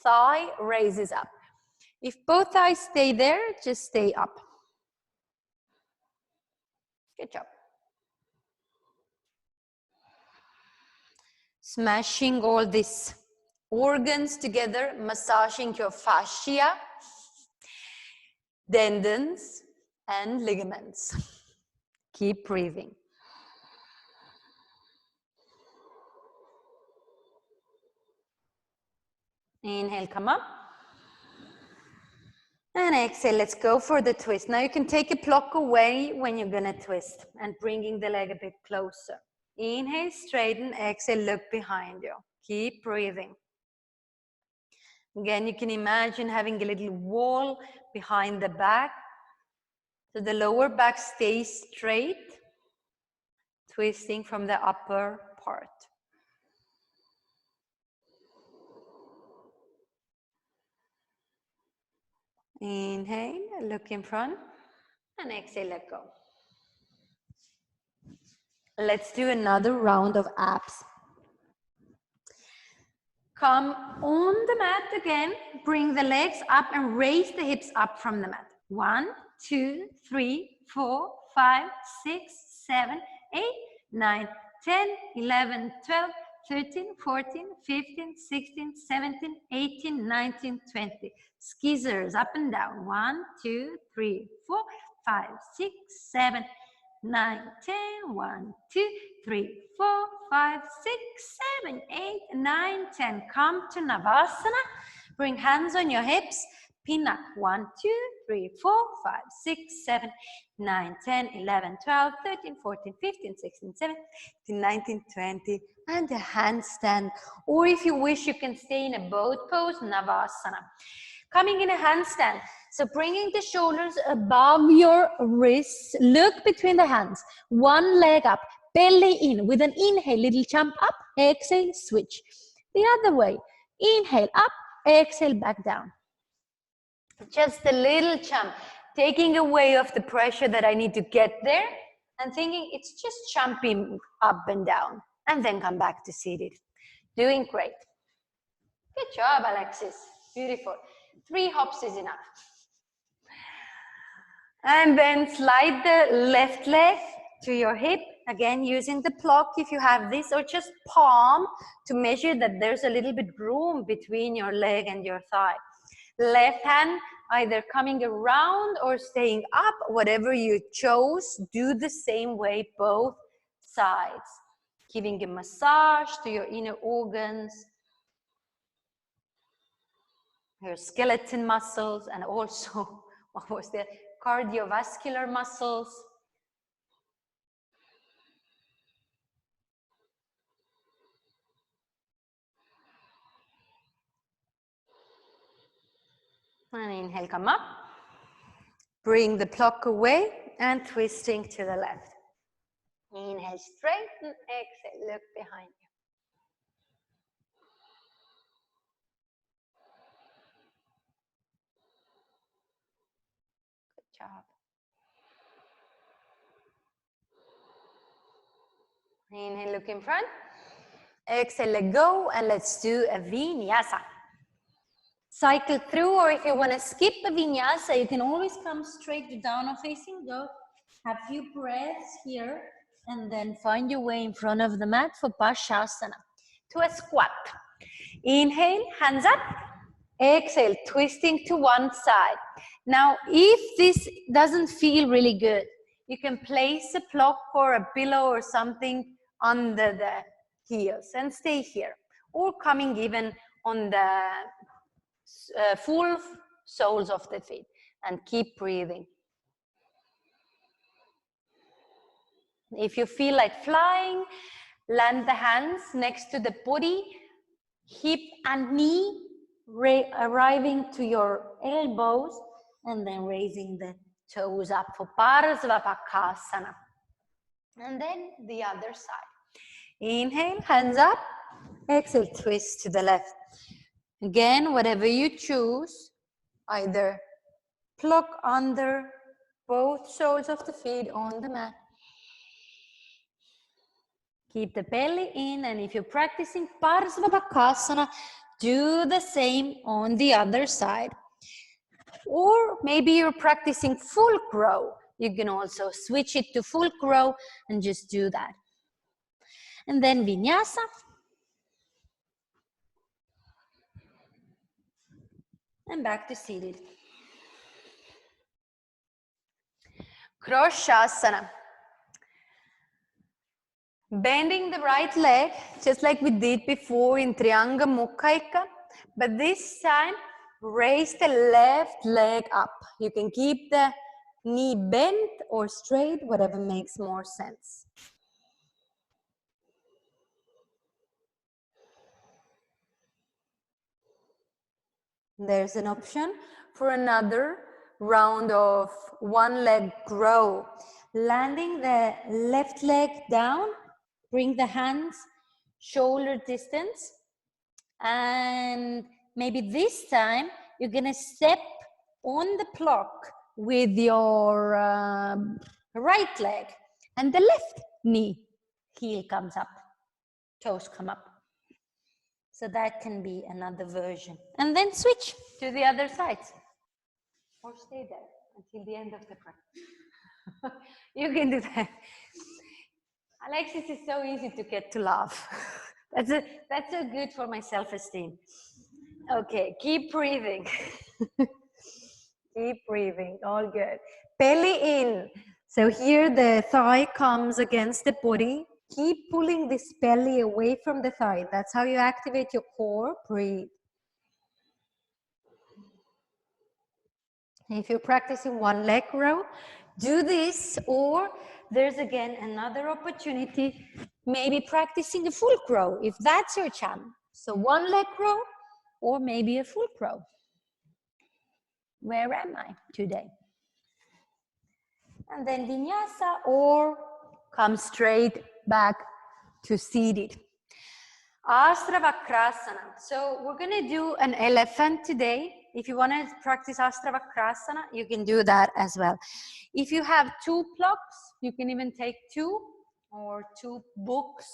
thigh raises up. If both thighs stay there, just stay up. Good job. Smashing all these organs together, massaging your fascia, tendons, and ligaments. Keep breathing. Inhale, come up. And exhale, let's go for the twist. Now you can take a block away when you're gonna twist and bringing the leg a bit closer. Inhale, straighten, exhale, look behind you. Keep breathing. Again, you can imagine having a little wall behind the back. So the lower back stays straight, twisting from the upper part. Inhale, look in front, and exhale, let go. Let's do another round of abs. Come on the mat again, bring the legs up and raise the hips up from the mat. 1, 2, 3, 4, 5, 6, 7, 8, 9, 10, 11, 12, 13, 14, 15, 16, 17, 18, 19, 20. Skizzers up and down. 1, 2, 3, 4, 5, 6, 7, 9, 10, 1, 2, 3, 4, 5, 6, 7, 8, 9, 10. Come to Navasana. Bring hands on your hips. Pin up. 1, 2, 3, 4, 5, 6, 7, 9, 10, 11, 12, 13, 14, 15, 16, 17, 19, 20. And a handstand. Or if you wish, you can stay in a boat pose, Navasana. Coming in a handstand. So bringing the shoulders above your wrists. Look between the hands. One leg up. Belly in. With an inhale, little jump up. Exhale, switch. The other way. Inhale, up. Exhale, back down. Just a little jump. Taking away of the pressure that I need to get there. And thinking it's just jumping up and down. And then come back to seated. Doing great. Good job, Alexis. Beautiful. 3 hops is enough. And then slide the left leg to your hip. Again, using the block if you have this, or just palm to measure that there's a little bit room between your leg and your thigh. Left hand either coming around or staying up, whatever you chose. Do the same way, both sides. Giving a massage to your inner organs, your skeleton muscles, and also, what was the cardiovascular muscles. And inhale, come up. Bring the block away and twisting to the left. Inhale, straighten, exhale, look behind you. Good job. Inhale, look in front. Exhale, let go, and let's do a Vinyasa. Cycle through, or if you want to skip a Vinyasa, you can always come straight to downward facing dog. Have a few breaths here, and then find your way in front of the mat for Pashasana. To a squat. Inhale, hands up. Exhale, twisting to one side. Now, if this doesn't feel really good, you can place a block or a pillow or something under the heels and stay here. Or coming even on the full soles of the feet, and keep breathing. If you feel like flying, land the hands next to the body, hip and knee arriving to your elbows, and then raising the toes up for Parasvapakasana. And then the other side. Inhale, hands up. Exhale, twist to the left. Again, whatever you choose, either block under Both soles of the feet on the mat. Keep the belly in, and if you're practicing Parasvabhakasana, do the same on the other side. Or maybe you're practicing full crow. You can also switch it to full crow and just do that. And then Vinyasa. And back to seated. Kroshasana. Bending the right leg, just like we did before in Trianga Mukhaika, but this time raise the left leg up. You can keep the knee bent or straight, whatever makes more sense. There's an option for another round of one leg grow. Landing the left leg down, bring the hands shoulder distance, and maybe this time you're gonna step on the block with your right leg, and the left knee heel comes up, toes come up. So that can be another version. And then switch to the other side. Or stay there until the end of the practice. You can do that. Alexis is so easy to get to laugh. That's so good for my self-esteem. Okay, keep breathing. Keep breathing, all good. Belly in. So here the thigh comes against the body. Keep pulling this belly away from the thigh. That's how you activate your core. Breathe. If you're practicing one leg row, do this, or there's again another opportunity, maybe practicing a full crow, if that's your channel. So one leg row, or maybe a full crow. Where am I today? And then Vinyasa, or come straight back to seated. Ashtavakrasana. So we're going to do an elephant today. If you want to practice Ashtavakrasana, you can do that as well. If you have two blocks, you can even take two or two books.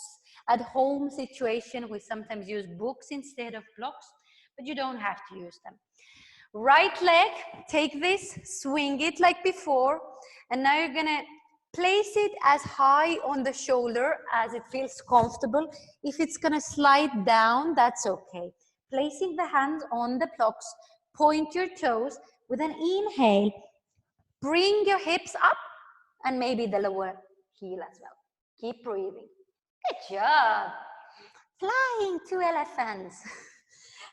At home situation, we sometimes use books instead of blocks, but you don't have to use them. Right leg, take this, swing it like before, and now you're going to place it as high on the shoulder as it feels comfortable. If it's going to slide down, that's okay. Placing the hands on the blocks, point your toes. With an inhale, bring your hips up and maybe the lower heel as well. Keep breathing. Good job. Flying two elephants.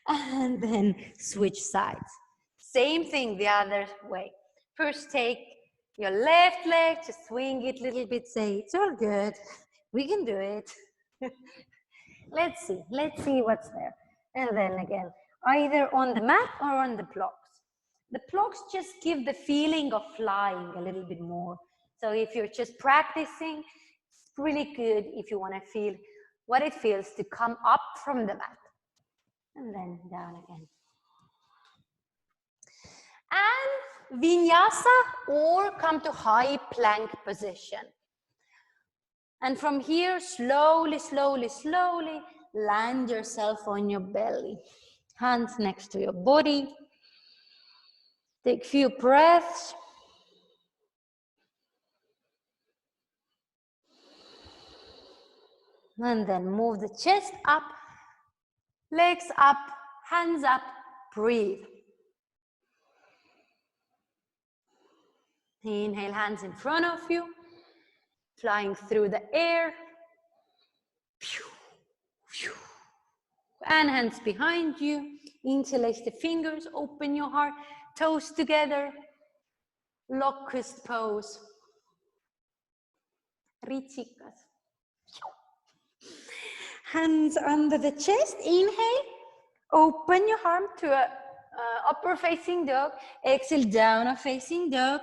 And then switch sides. Same thing the other way. First take your left leg, just swing it a little bit, say, it's all good, we can do it. Let's see what's there. And then again, either on the mat or on the blocks. The blocks just give the feeling of flying a little bit more. So if you're just practicing, it's really good if you want to feel what it feels to come up from the mat. And then down again. And Vinyasa, or come to high plank position. And from here, slowly, slowly, slowly, land yourself on your belly. Hands next to your body. Take a few breaths. And then move the chest up, legs up, hands up, breathe. Inhale, hands in front of you, flying through the air. And hands behind you. Interlace the fingers, open your heart, toes together. Locust pose. Richikas. Hands under the chest. Inhale. Open your arm to a upper facing dog. Exhale, down a facing dog.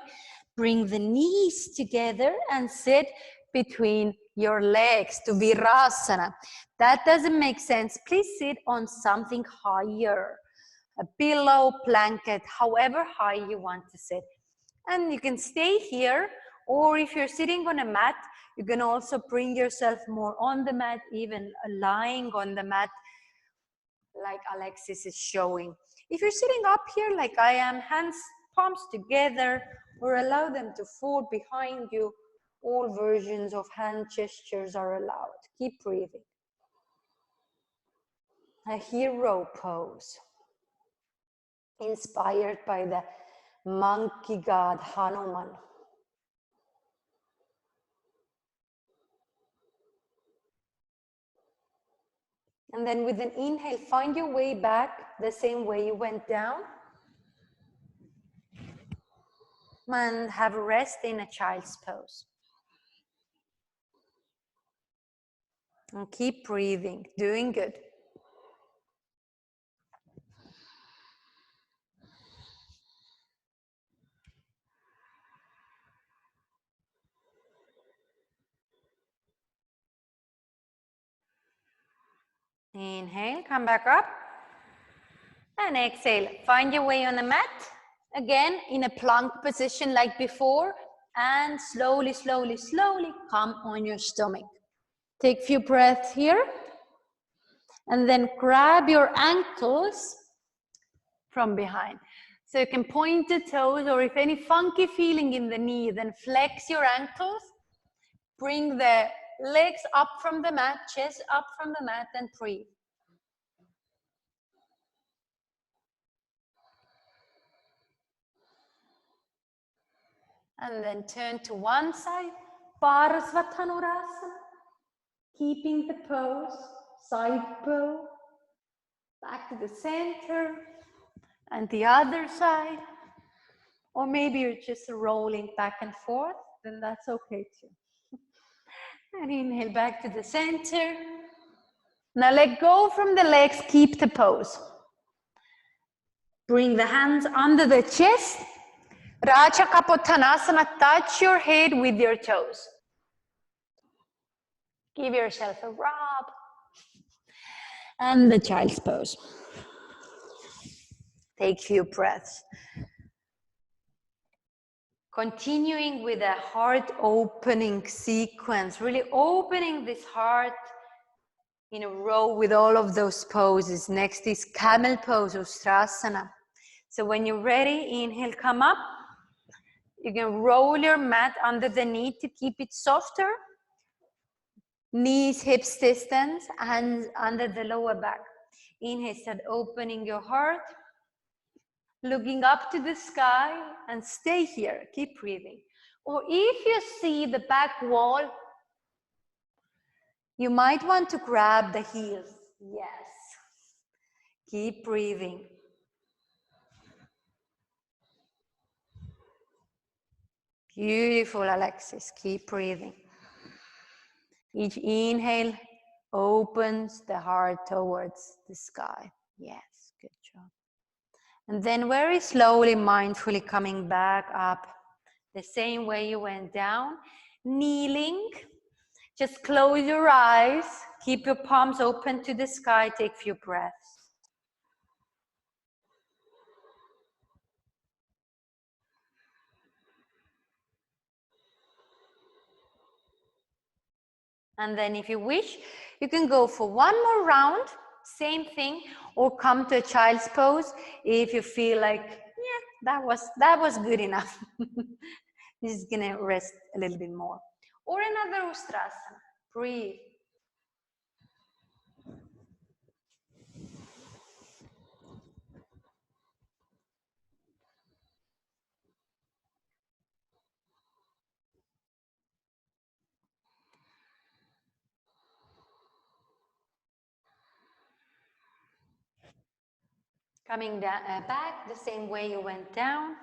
Bring the knees together and sit between your legs to Virasana. That doesn't make sense. Please sit on something higher. A pillow, blanket, however high you want to sit. And you can stay here, or if you're sitting on a mat, you can also bring yourself more on the mat, even lying on the mat, like Alexis is showing. If you're sitting up here like I am, hands, palms together, or allow them to fall behind you, all versions of hand gestures are allowed. Keep breathing. A hero pose, inspired by the monkey god Hanuman. And then with an inhale, find your way back the same way you went down. And have a rest in a child's pose. And keep breathing, doing good. Inhale, come back up. And exhale, find your way on the mat. Again, in a plank position like before. And slowly, slowly, slowly come on your stomach. Take a few breaths here. And then grab your ankles from behind. So you can point the toes, or if any funky feeling in the knee, then flex your ankles. Bring the legs up from the mat, chest up from the mat, and breathe. And then turn to one side, Parakonasana, keeping the pose, side bow, back to the center, and the other side. Or maybe you're just rolling back and forth, then that's okay too. And inhale back to the center. Now let go from the legs, keep the pose. Bring the hands under the chest. Raja Kapottanasana, touch your head with your toes. Give yourself a rub. And the child's pose. Take a few breaths. Continuing with a heart opening sequence, really opening this heart in a row with all of those poses. Next is Camel Pose, Ustrasana. So when you're ready, inhale, come up. You can roll your mat under the knee to keep it softer. Knees, hips distance, hands under the lower back. Inhale, start opening your heart. Looking up to the sky and stay here, keep breathing. Or if you see the back wall, you might want to grab the heels. Yes. Keep breathing. Beautiful, Alexis. Keep breathing. Each inhale opens the heart towards the sky. Yes, good job. And then very slowly, mindfully coming back up the same way you went down. Kneeling. Just close your eyes. Keep your palms open to the sky. Take a few breaths. And then if you wish, you can go for one more round, same thing, or come to a child's pose if you feel like, yeah, that was good enough. This is gonna rest a little bit more. Or another Ustrasana, breathe. Coming down, back the same way you went down.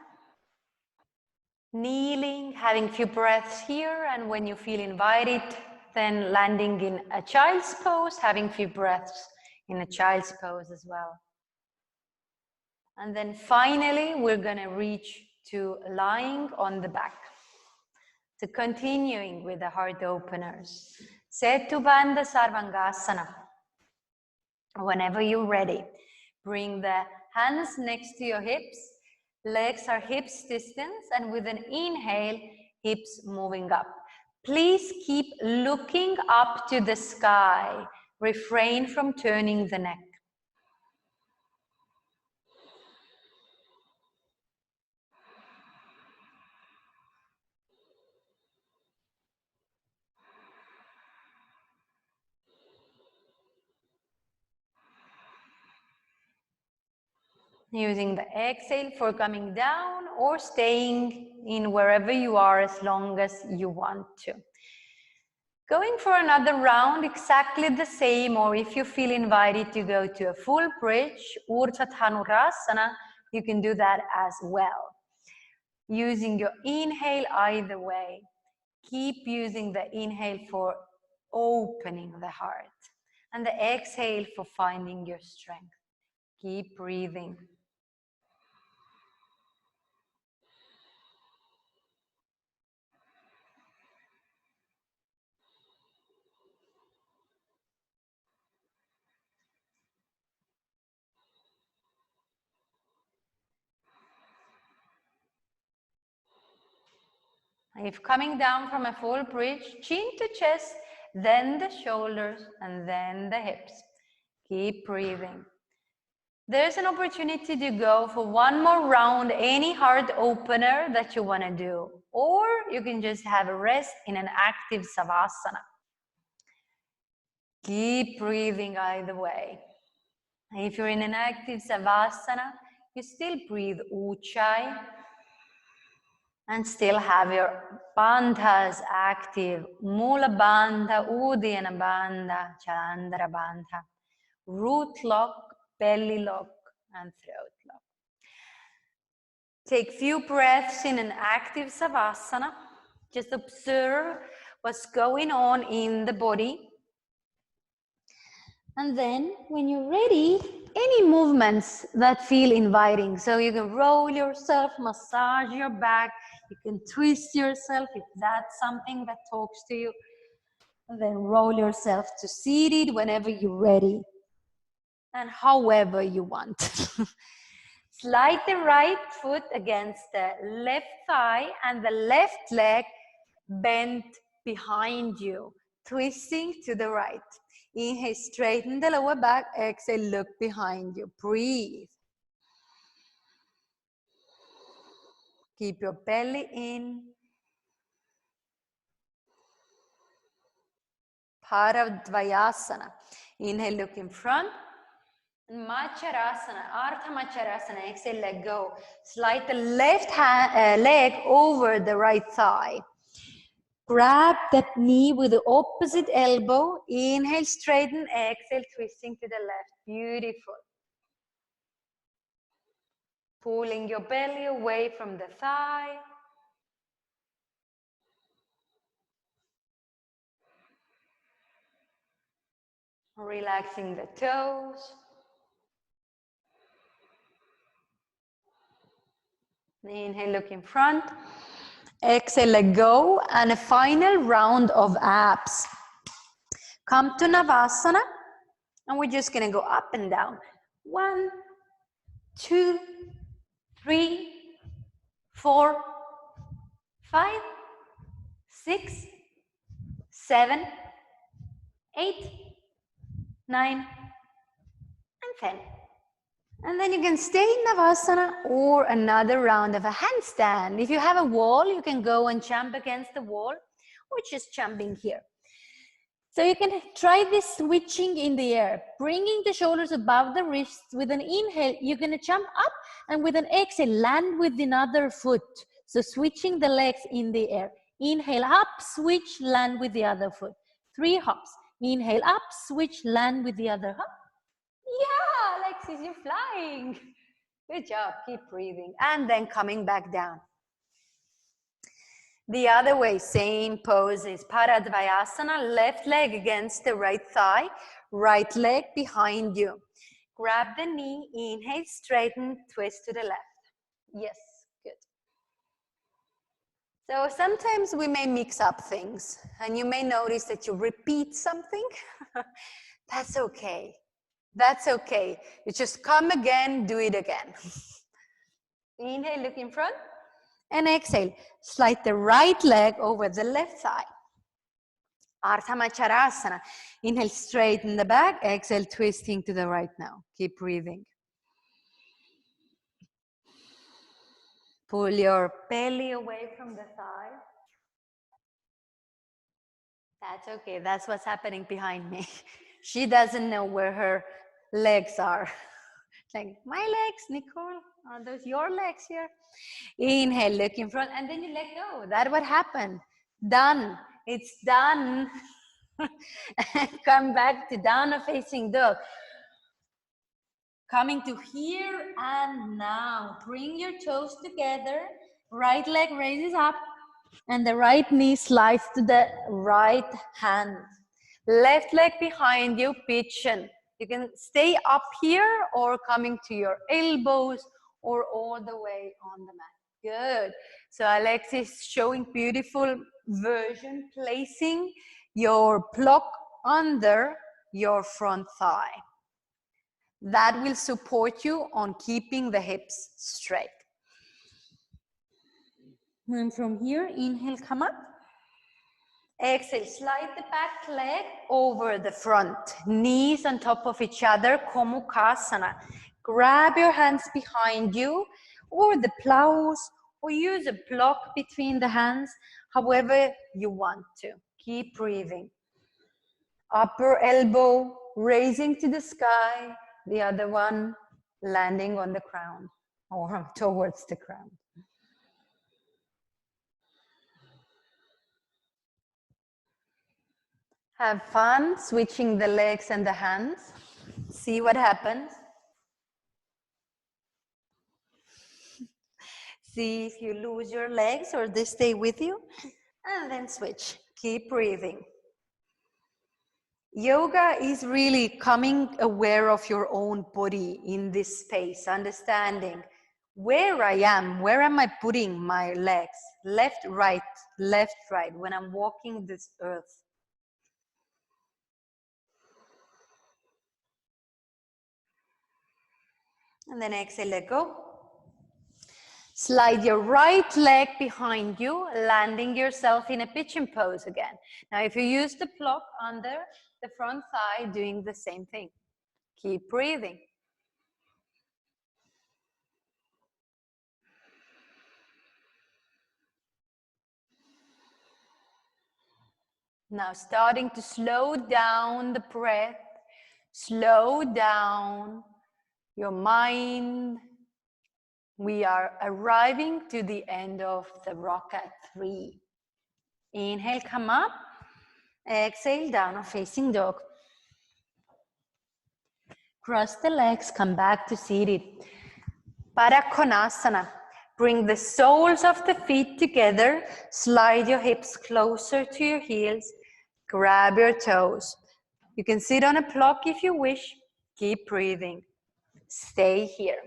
Kneeling, having a few breaths here, and when you feel invited, then landing in a child's pose, having a few breaths in a child's pose as well. And then finally, we're gonna reach to lying on the back. So continuing with the heart openers. Setu Bandha Sarvangasana. Whenever you're ready, bring the hands next to your hips, Legs are hips distance, and with an inhale, hips moving up. Please keep looking up to the sky. Refrain from turning the neck. Using the exhale for coming down or staying in wherever you are as long as you want to. Going for another round, exactly the same, or if you feel invited to go to a full bridge, Urdhva Dhanurasana, you can do that as well. Using your inhale either way. Keep using the inhale for opening the heart and the exhale for finding your strength. Keep breathing. If coming down from a full bridge, chin to chest, then the shoulders, and then the hips. Keep breathing. There's an opportunity to go for one more round, any heart opener that you want to do. Or you can just have a rest in an active savasana. Keep breathing either way. If you're in an active savasana, you still breathe Ujjayi and still have your bandhas active. Mula bandha, Uddiyana bandha, Chalandra bandha. Root lock, belly lock, and throat lock. Take few breaths in an active savasana. Just observe what's going on in the body. And then when you're ready, any movements that feel inviting. So you can roll yourself, massage your back, you can twist yourself if that's something that talks to you. And then roll yourself to seated whenever you're ready. And however you want. Slide the right foot against the left thigh and the left leg bent behind you, twisting to the right. Inhale, straighten the lower back. Exhale, look behind you. Breathe. Keep your belly in. Paradvayasana. Inhale, look in front. Macharasana, Ardha Macharasana. Exhale, let go. Slide the left leg over the right thigh. Grab that knee with the opposite elbow. Inhale, straighten. Exhale, twisting to the left. Beautiful. Pulling your belly away from the thigh. Relaxing the toes. Inhale, look in front. Exhale, let go. And a final round of abs. Come to Navasana. And we're just going to go up and down. 1, 2, 3, 4, 5, 6, 7, 8, 9, and 10. And then you can stay in Navasana or another round of a handstand. If you have a wall, you can go and jump against the wall or just jumping here. So you can try this switching in the air, bringing the shoulders above the wrists. With an inhale, you're going to jump up, and with an exhale, land with another foot. So switching the legs in the air. Inhale up, switch, land with the other foot. 3 hops. Inhale up, switch, land with the other hop. Yeah, Alexis, you're flying. Good job, keep breathing. And then coming back down. The other way, same pose is Paradvayasana, left leg against the right thigh, right leg behind you. Grab the knee, inhale, straighten, twist to the left. Yes, good. So sometimes we may mix up things, and you may notice that you repeat something. That's okay. That's okay. You just come again, do it again. Inhale, look in front. And exhale, slide the right leg over the left side. Ardha Matsyendrasana. Inhale, straighten the back. Exhale, twisting to the right now. Keep breathing. Pull your belly away from the thigh. That's okay. That's what's happening behind me. She doesn't know where her legs are. Like, my legs, Nicole. Are those your legs here? Inhale, look in front, and then you let go. That's what happened. Done. It's done. Come back to down facing dog. Coming to here and now. Bring your toes together. Right leg raises up. And the right knee slides to the right hand. Left leg behind you, pigeon. You can stay up here or coming to your elbows or all the way on the mat. Good. So Alexis is showing beautiful version, placing your block under your front thigh. That will support you on keeping the hips straight. And from here, inhale, come up. Exhale, slide the back leg over the front. Knees on top of each other, Gomukhasana. Grab your hands behind you or the plows, or use a block between the hands, however you want to. Keep breathing. Upper elbow raising to the sky, the other one landing on the ground or towards the ground. Have fun switching the legs and the hands. See what happens. See if you lose your legs or they stay with you. And then switch. Keep breathing. Yoga is really coming aware of your own body in this space, understanding where I am, where am I putting my legs, left, right, when I'm walking this earth. And then exhale, let go. Slide your right leg behind you, landing yourself in a pigeon pose again. Now, if you use the block under the front thigh, doing the same thing. Keep breathing. Now, starting to slow down the breath, slow down your mind. We are arriving to the end of the rock at 3. Inhale, come up. Exhale, down facing dog. Cross the legs, come back to seated. Parakonasana. Bring the soles of the feet together. Slide your hips closer to your heels. Grab your toes. You can sit on a block if you wish. Keep breathing. Stay here.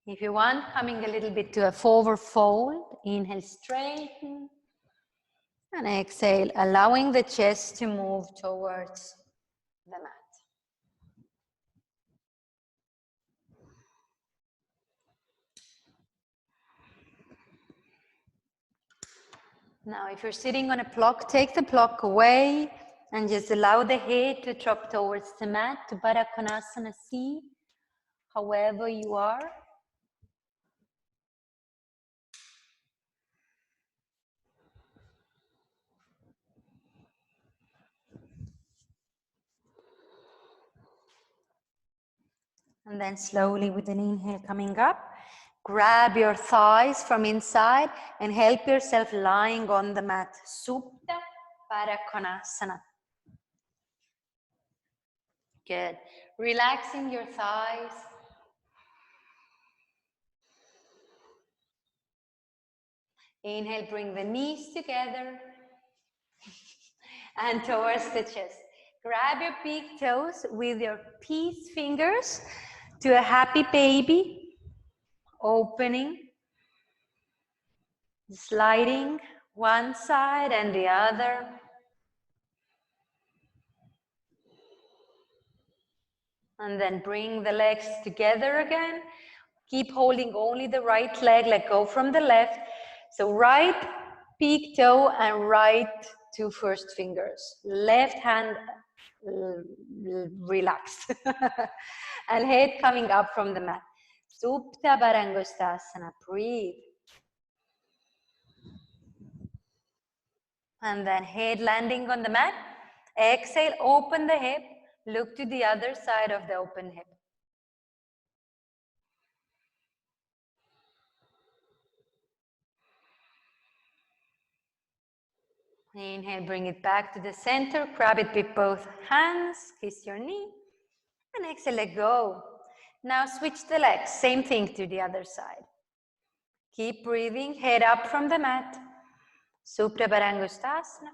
If you want, coming a little bit to a forward fold. Inhale, straighten. And exhale, allowing the chest to move towards the mat. Now, if you're sitting on a block, take the block away and just allow the head to drop towards the mat, to Parakonasana C, however you are. And then slowly with an inhale coming up, grab your thighs from inside and help yourself lying on the mat. Supta Parakonasana. Good. Relaxing your thighs. Inhale, bring the knees together and towards the chest. Grab your big toes with your peace fingers to a happy baby. Opening. Sliding one side and the other. And then bring the legs together again. Keep holding only the right leg, let go from the left. So right big toe and right two first fingers. Left hand relaxed. And head coming up from the mat. Supta Parangustasana, breathe. And then head landing on the mat. Exhale, open the hip. Look to the other side of the open hip. Inhale, bring it back to the center. Grab it with both hands. Kiss your knee. And exhale, let go. Now switch the legs. Same thing to the other side. Keep breathing. Head up from the mat. Supta Parangustasana.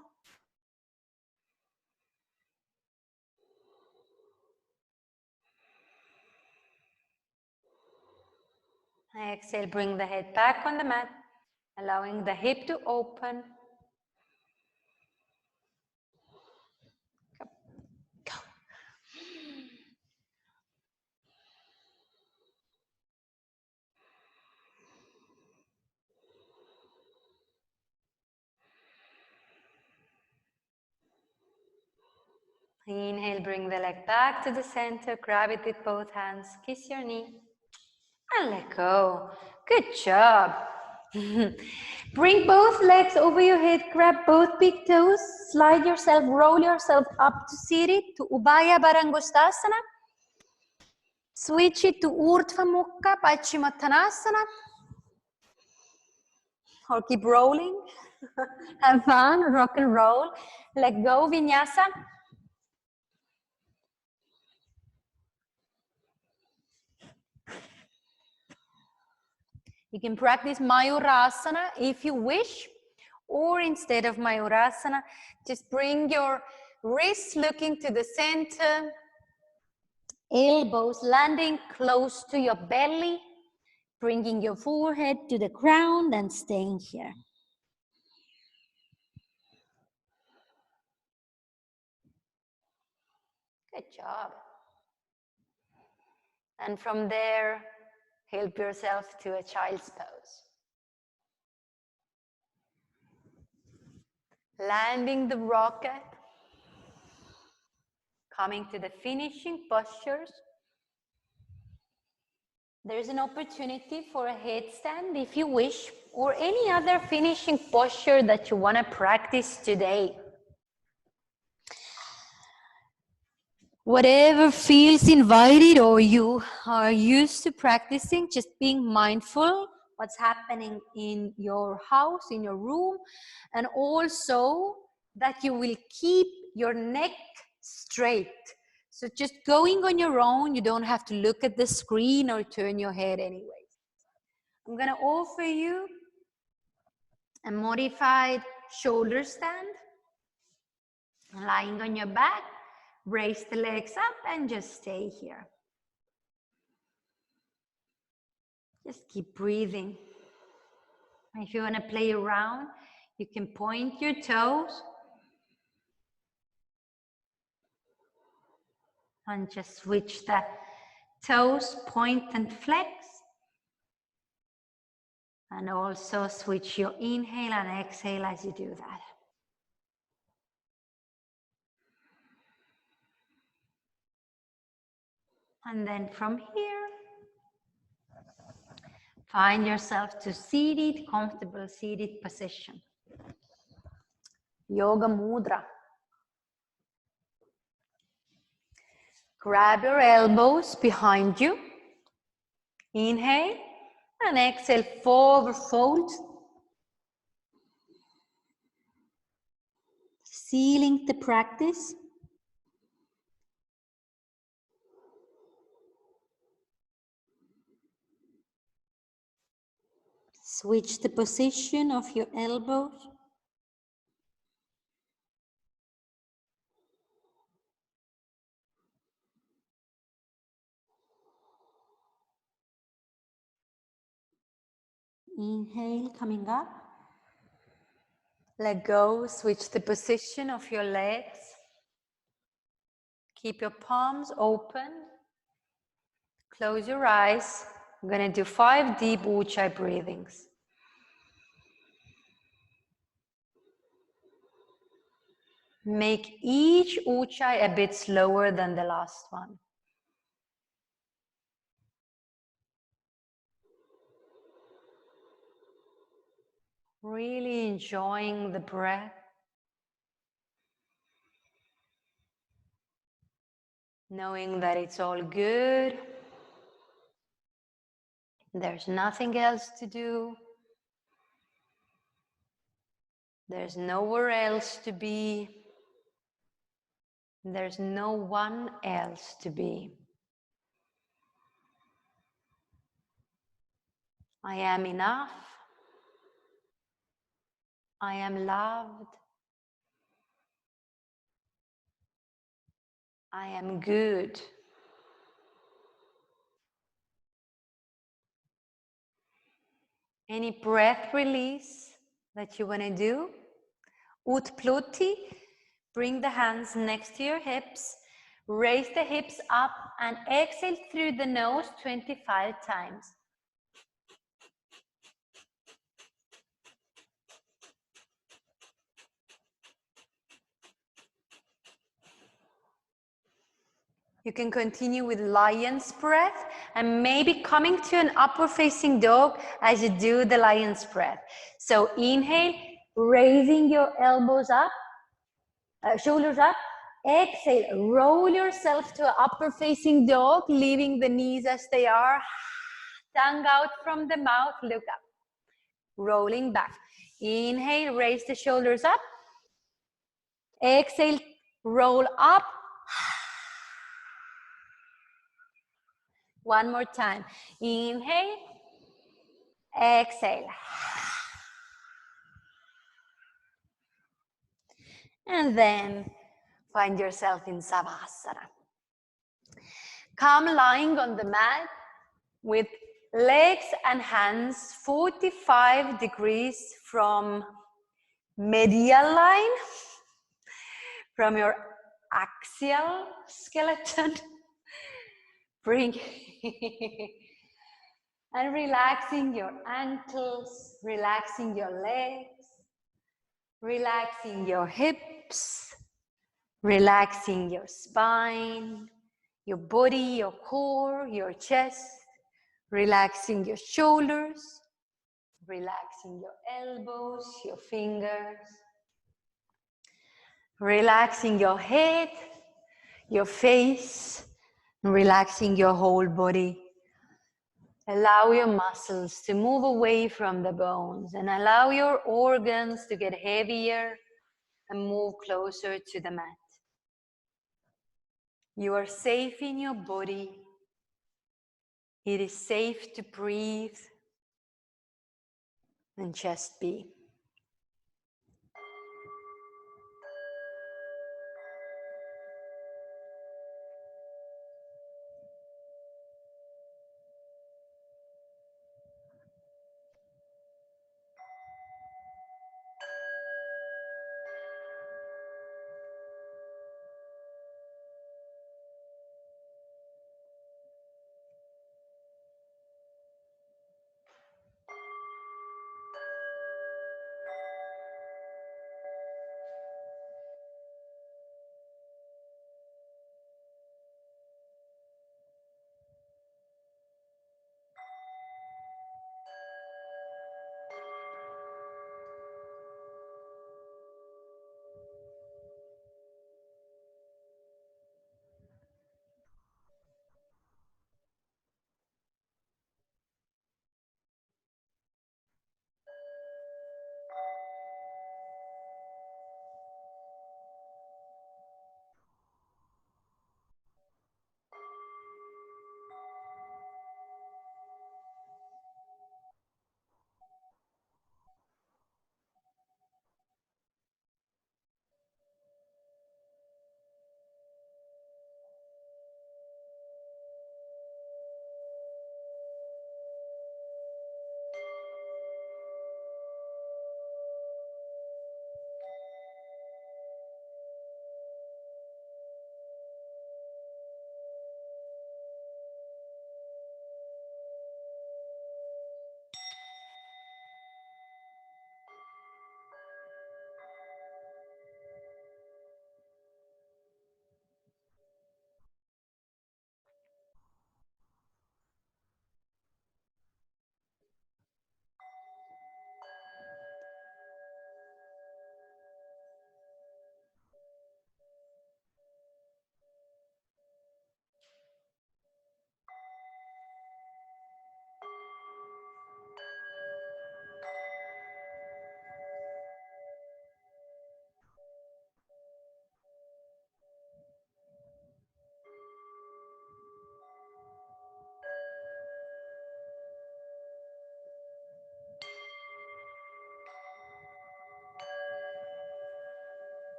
Exhale, bring the head back on the mat, allowing the hip to open. Go. Inhale, bring the leg back to the center, grab it with both hands, kiss your knee, and let go. Good job. Bring both legs over your head, grab both big toes, slide yourself, roll yourself up to seated, to Ubaya Parangustasana. Switch it to Urdhva Mukha Paschimottanasana. Or keep rolling. Have fun, rock and roll. Let go, Vinyasa. You can practice Mayurasana if you wish, or instead of Mayurasana, just bring your wrists looking to the center, elbows landing close to your belly, bringing your forehead to the ground and staying here. Good job. And from there, help yourself to a child's pose. Landing the rocket, coming to the finishing postures. There's an opportunity for a headstand if you wish, or any other finishing posture that you want to practice today. Whatever feels invited or you are used to practicing, just being mindful what's happening in your house, in your room, and also that you will keep your neck straight. So just going on your own, you don't have to look at the screen or turn your head anyways. I'm gonna offer you a modified shoulder stand, lying on your back. Raise the legs up and just stay here. Just keep breathing. If you want to play around, you can point your toes and just switch the toes, point and flex. And also switch your inhale and exhale as you do that. And then from here, find yourself to seated, comfortable seated position. Yoga Mudra. Grab your elbows behind you. Inhale and exhale, forward fold. Sealing the practice. Switch the position of your elbows. Inhale, coming up. Let go, switch the position of your legs. Keep your palms open. Close your eyes. I'm going to do 5 deep Ujjayi breathings. Make each Ujjayi a bit slower than the last one. Really enjoying the breath. Knowing that it's all good. There's nothing else to do. There's nowhere else to be. There's no one else to be. I am enough. I am loved. I am good. Any breath release that you want to do? Utpluti. Bring the hands next to your hips. Raise the hips up and exhale through the nose 25 times. You can continue with lion's breath and maybe coming to an upward facing dog as you do the lion's breath. So inhale, raising your elbows up, shoulders up. Exhale, roll yourself to an upward facing dog, leaving the knees as they are. Tongue out from the mouth, look up. Rolling back. Inhale, raise the shoulders up. Exhale, roll up. One more time. Inhale. Exhale. And then find yourself in Savasana. Come lying on the mat with legs and hands 45 degrees from medial line, from your axial skeleton. Bring and relaxing your ankles, relaxing your legs, relaxing your hips, relaxing your spine, your body, your core, your chest, relaxing your shoulders, relaxing your elbows, your fingers, relaxing your head, your face, relaxing your whole body. Allow your muscles to move away from the bones and allow your organs to get heavier and move closer to the mat. You are safe in your body. It is safe to breathe and just be.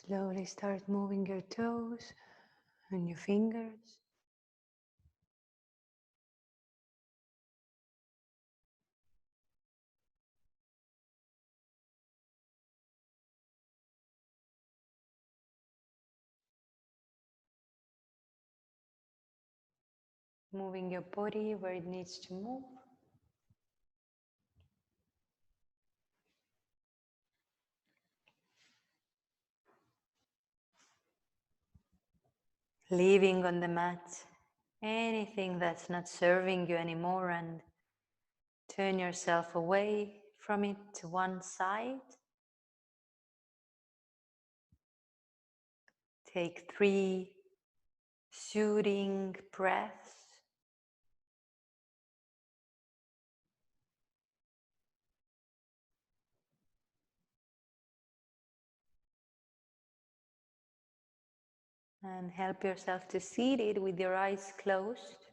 Slowly start moving your toes and your fingers. Moving your body where it needs to move. Leaving on the mat anything that's not serving you anymore and turn yourself away from it to one side. Take 3 soothing breaths. And help yourself to seat it with your eyes closed.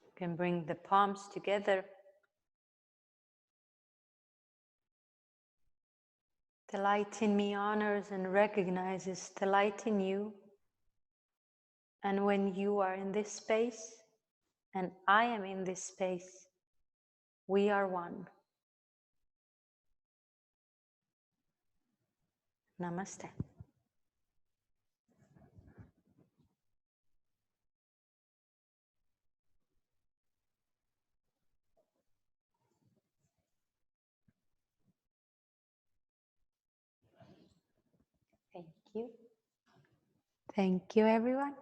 You can bring the palms together. The light in me honors and recognizes the light in you. And when you are in this space, and I am in this space, we are one. Namaste. Thank you. Thank you, everyone.